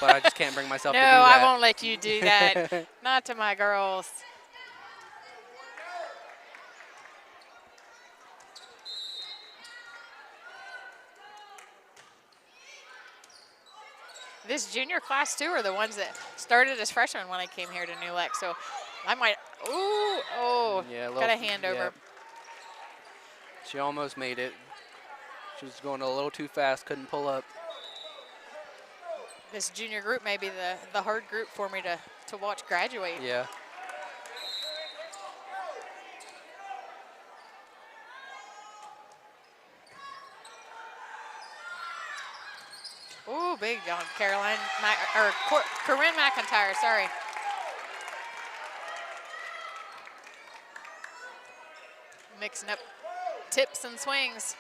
but I just can't bring myself to do that. No, I won't let you do that. Not to my girls. This junior class, too, are the ones that started as freshmen when I came here to New Lex. So I might, got a hand over. Yeah. She almost made it. She was going a little too fast, couldn't pull up. This junior group may be the hard group for me to watch graduate. Yeah. Ooh, big on Corinne McIntyre, sorry. Mixing up tips and swings.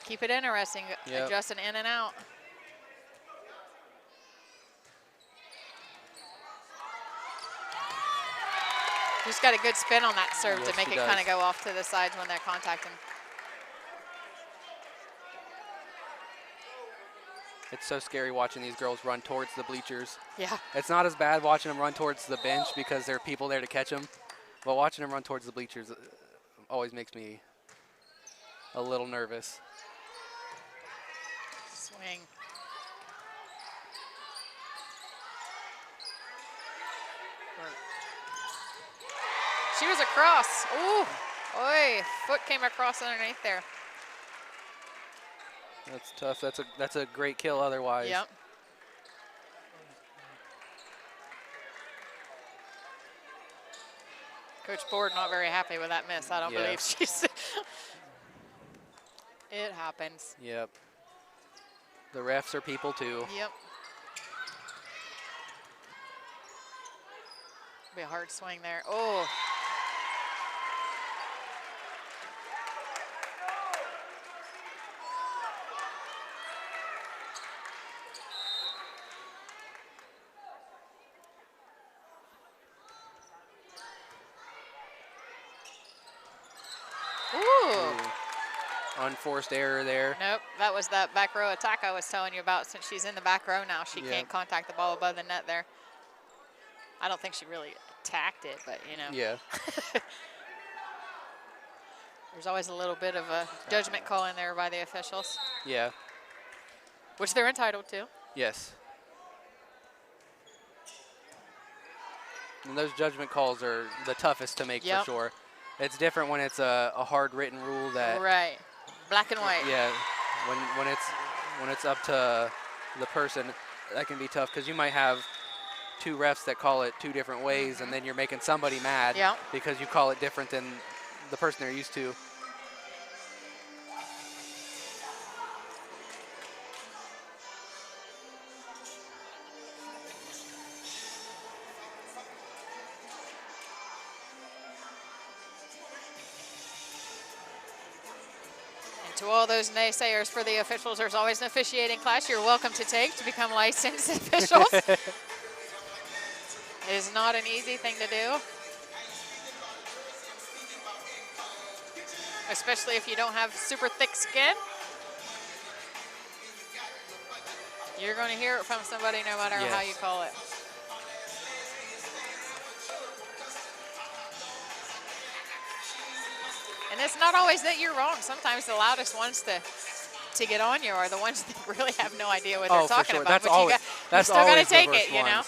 Keep it interesting, adjusting in and out. Just got a good spin on that serve to make it kind of go off to the sides when they're contacting. It's so scary watching these girls run towards the bleachers. Yeah. It's not as bad watching them run towards the bench because there are people there to catch them, but watching them run towards the bleachers always makes me a little nervous. Swing. She was across. Ooh, oi, foot came across underneath there. That's tough. That's a great kill otherwise. Yep. Coach Board not very happy with that miss. I don't believe she's. It happens. Yep. The refs are people too. Yep. Be a hard swing there. Oh. Unforced error there. Nope, that was that back row attack I was telling you about. Since she's in the back row now, she can't contact the ball above the net there. I don't think she really attacked it, but you know. Yeah. There's always a little bit of a judgment call in there by the officials. Yeah. Which they're entitled to. Yes. And those judgment calls are the toughest to make for sure. It's different when it's a hard written rule that. Right. Black and white. Yeah, when it's up to the person, that can be tough because you might have two refs that call it two different ways, and then you're making somebody mad because you call it different than the person they're used to. To all those naysayers for the officials, there's always an officiating class you're welcome to take to become licensed officials. It is not an easy thing to do. especially if you don't have super thick skin. You're going to hear it from somebody no matter how you call it. And it's not always that you're wrong. Sometimes the loudest ones to get on you are the ones that really have no idea what they're talking about. That's but always, you still got to take it, you know?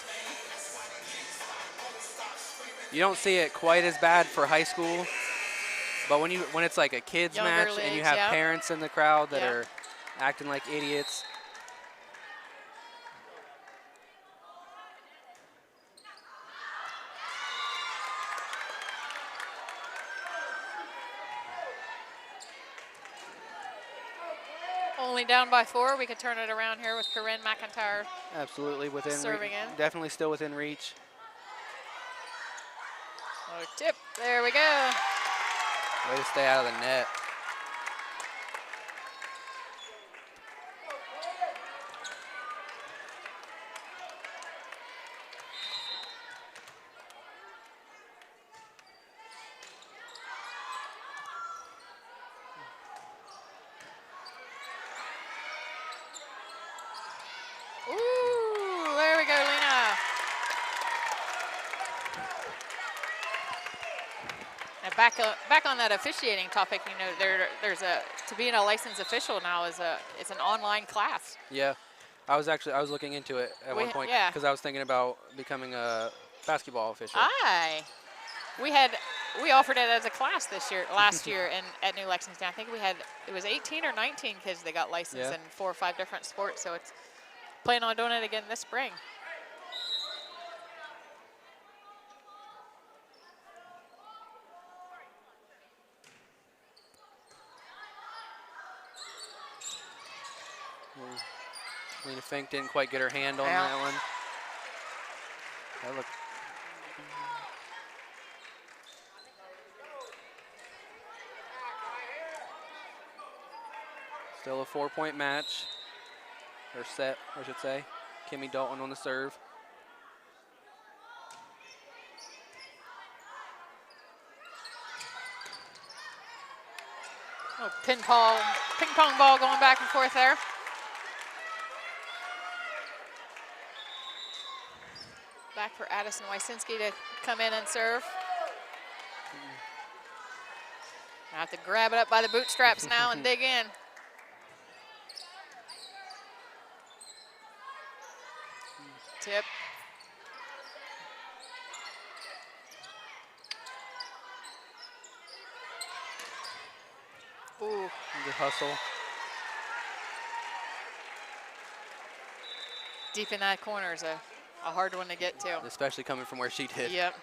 You don't see it quite as bad for high school, but when it's like a kids match and you have parents in the crowd that are acting like idiots. Only down by 4. We could turn it around here with Corinne McIntyre. Absolutely within serving in. Definitely still within reach. Oh, tip. There we go. Way to stay out of the net. Ooh, there we go, Lena. And back on that officiating topic, you know, there's to being a licensed official now it's an online class. Yeah, I was looking into it at one point because I was thinking about becoming a basketball official. We offered it as a class last year at New Lexington. I think it was 18 or 19 kids that got licensed in 4 or 5 different sports. So it's planning on doing it again this spring. Lena Fink didn't quite get her hand on that one. That looked. Still a 4-point match, or set, I should say. Kimmy Dalton on the serve. Oh, ping pong ball going back and forth there. Back for Addison Wysinski to come in and serve. I have to grab it up by the bootstraps now and dig in. Tip. Ooh. Good hustle. Deep in that corner is a hard one to get to. Especially coming from where she did. Yep.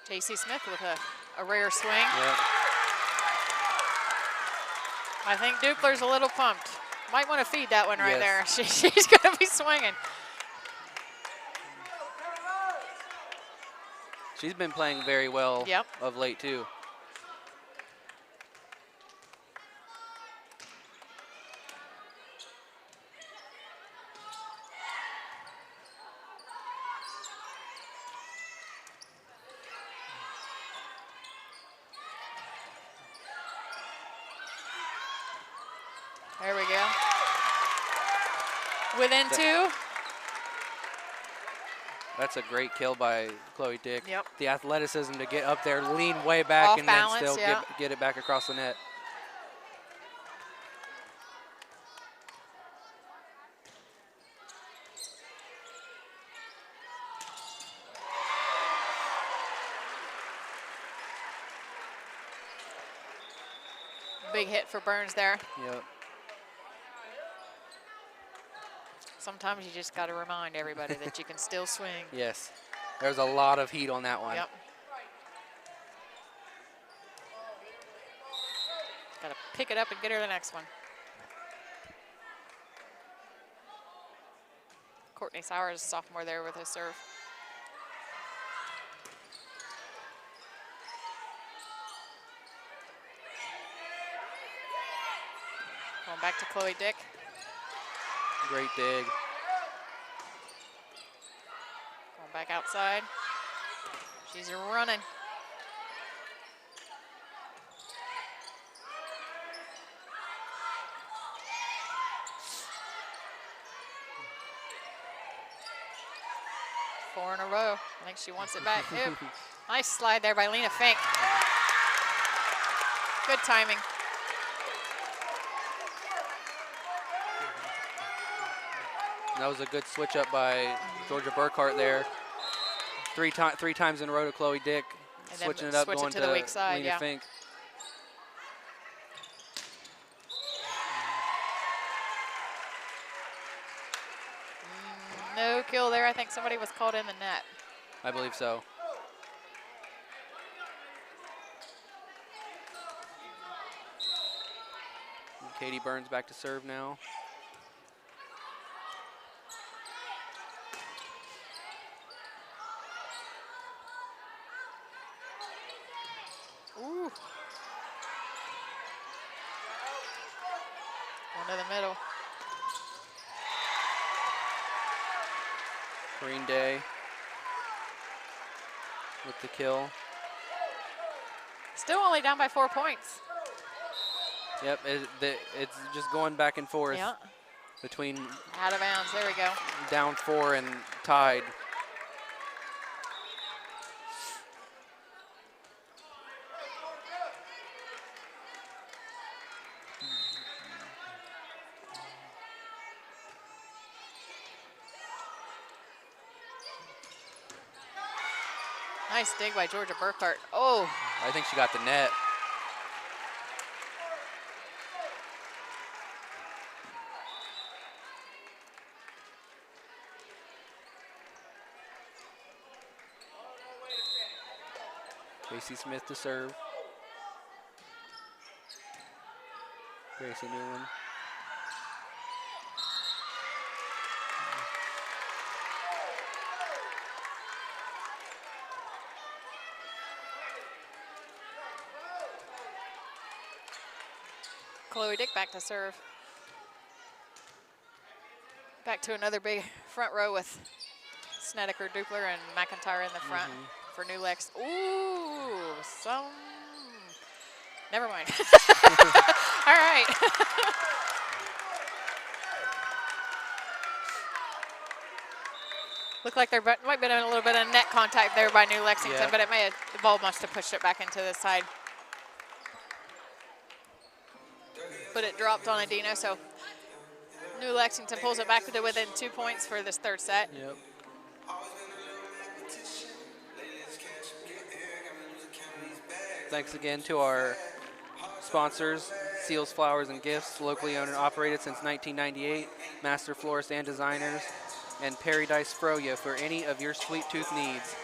J.C. Smith with a rare swing. Yep. I think Dupler's a little pumped. Might want to feed that one right there. She's going to be swinging. She's been playing very well of late, too. There we go. Within 2. That's a great kill by Chloe Dick. Yep. The athleticism to get up there, lean way back, Off and balance, then still get it back across the net. Big hit for Burns there. Yep. Sometimes you just got to remind everybody that you can still swing. Yes. There's a lot of heat on that one. Yep. Got to pick it up and get her the next one. Courtney Sowers, sophomore there with his serve. Going back to Chloe Dick. Great dig. Going back outside. She's running. Four in a row. I think she wants it back. Ew. Nice slide there by Lena Fink. Good timing. That was a good switch up by Georgia Burkhart there. Three times in a row to Chloe Dick, And switching then it up, switch going it to the weak side, Lena yeah. Fink. No kill there. I think somebody was caught in the net. I believe so. And Katie Burns back to serve now. Ooh. One to the middle. Green Day with the kill. Still only down by 4 points. Yep, it's just going back and forth Yeah. between Out of bounds. There we go. down 4 and tied. Nice dig by Georgia Burkhart. Oh, I think she got the net. Casey Smith to serve. Gracie Newland. Chloe Dick back to serve. Back to another big front row with Snedeker, Dupler, and McIntyre in the front for New Lex. Ooh, never mind. All right. Looked like there might have been a little bit of net contact there by New Lexington, Yeah. but the ball must have pushed it back into the side. But it dropped on Adena, so New Lexington pulls it back to within 2 points for this third set. Yep. Thanks again to our sponsors, Seals Flowers and Gifts, locally owned and operated since 1998, master florists and designers, and Perrydise FROYO for any of your sweet tooth needs.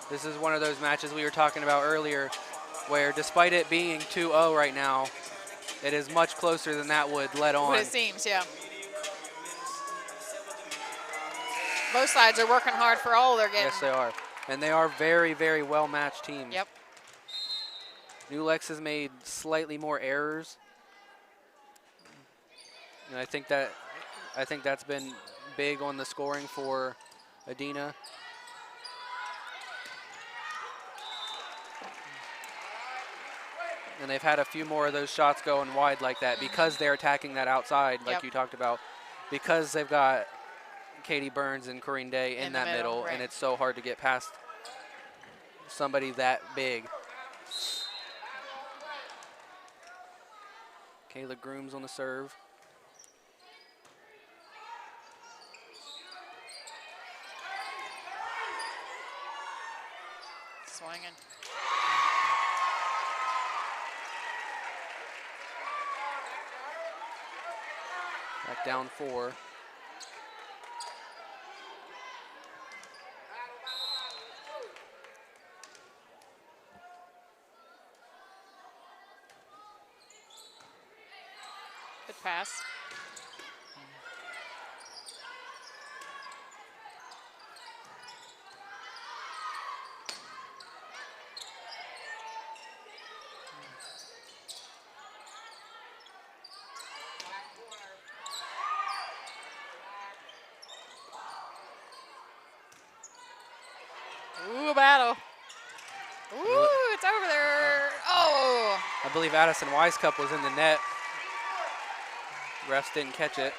This is one of those matches we were talking about earlier where despite it being 2-0 right now, it is much closer than that would let on. What it seems, yeah. Both sides are working hard for all they're getting. Yes, they are. And they are very, very well-matched teams. Yep. New Lex has made slightly more errors. And I think that's been big on the scoring for Adena. And they've had a few more of those shots going wide like that because they're attacking that outside, like you talked about, because they've got Katie Burns and Corinne Day in that middle, right. and it's so hard to get past somebody that big. Kayla Grooms on the serve. Swinging. Back down 4. pass. Ooh, battle. Ooh, it's over there. Oh! I believe Addison Wisecup was in the net. Refs didn't catch it.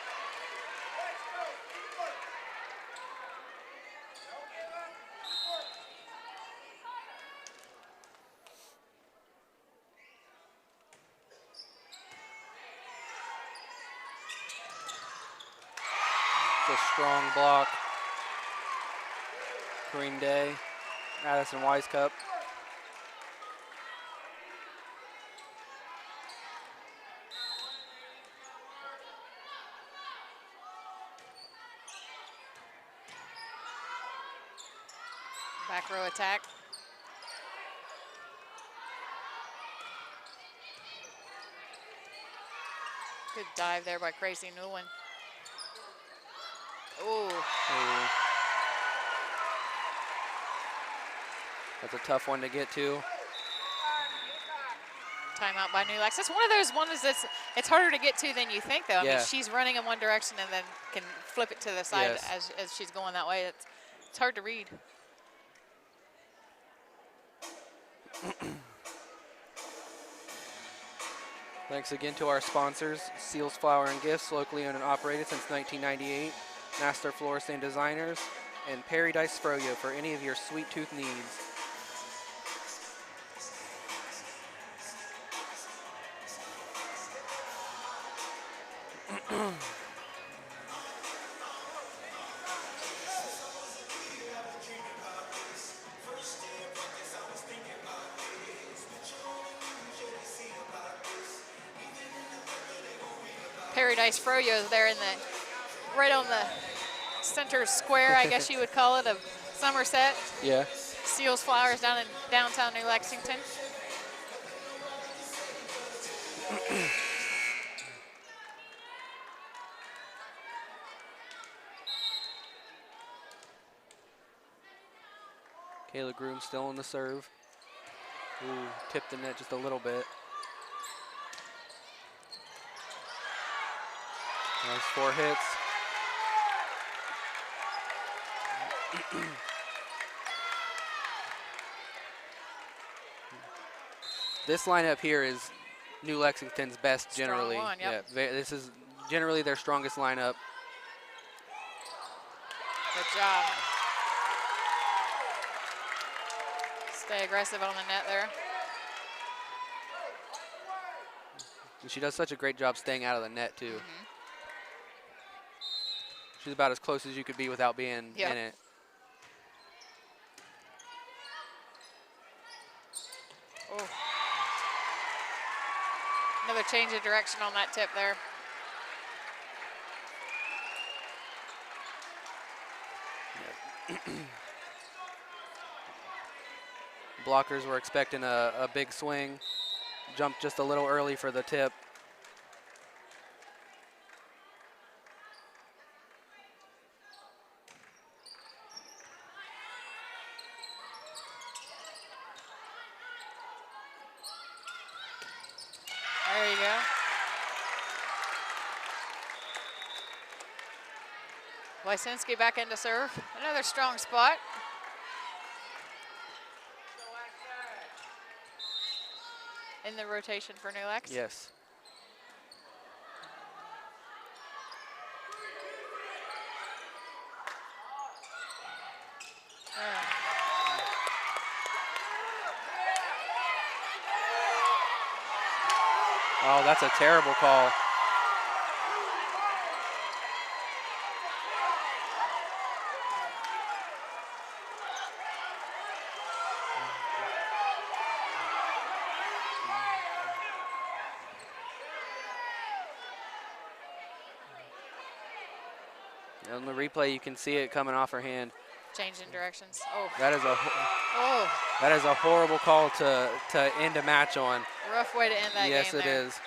It's a strong block. Green Day, Addison Wisecup. Back row attack. Good dive there by Crazy Newland. Ooh. That's a tough one to get to. Timeout by New Lex. That's one of those ones that's it's harder to get to than you think, though. I mean, she's running in one direction and then can flip it to the side as she's going that way. It's hard to read. Thanks again to our sponsors, Seals Flower and Gifts, locally owned and operated since 1998, Master Florists and Designers, and Perrydise FROYO for any of your sweet tooth needs. Perrydise FROYO there in the right on the center square, I guess you would call it, of Somerset. Yeah. Seals Flowers down in downtown New Lexington. Kayla Groom still on the serve. Ooh, tipped the net just a little bit. Nice 4 hits. This lineup here is New Lexington's best generally. Strong one, yep. Yeah, this is generally their strongest lineup. Good job. Stay aggressive on the net there. And she does such a great job staying out of the net, too. She's about as close as you could be without being in it. Oh. Another change of direction on that tip there. Blockers were expecting a big swing. Jumped just a little early for the tip. There you go. Wysinski back into serve. Another strong spot. In the rotation for New Lex. Yes. Oh, that's a terrible call. On the replay, you can see it coming off her hand. Changing directions. Oh. That is a horrible call to end a match on. Rough way to end that game. Yes, it there. is.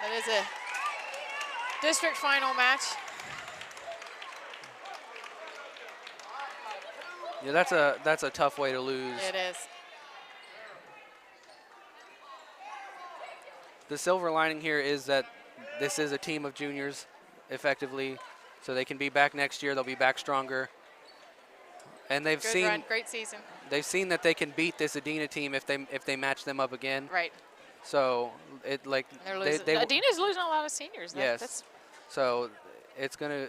That is a district final match. Yeah, that's a tough way to lose. It is. The silver lining here is that this is a team of juniors, effectively, so they can be back next year. They'll be back stronger, and they've Good seen run, great season. they've seen that they can beat this Adena team if they match them up again. Right. So it like They're losing. Adena's losing a lot of seniors. Yes. That's So it's gonna.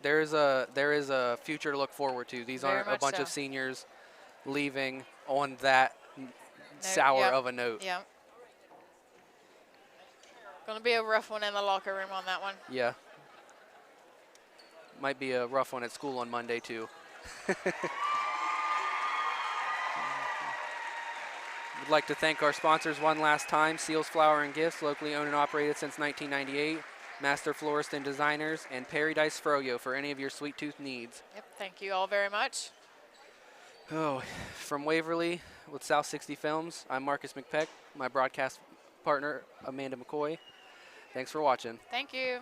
There is a future to look forward to. These Very aren't a much bunch so. of seniors leaving on that sour yep, of a note. Yeah. Going to be a rough one in the locker room on that one. Yeah. Might be a rough one at school on Monday too. We'd like to thank our sponsors one last time: Seals Flower and Gifts, locally owned and operated since 1998. Master Florist and Designers, and Perrydise FROYO for any of your sweet tooth needs. Yep, thank you all very much. Oh, from Waverly with South 60 Films, I'm Marcus McPeck, my broadcast partner, Amanda McCoy. Thanks for watching. Thank you.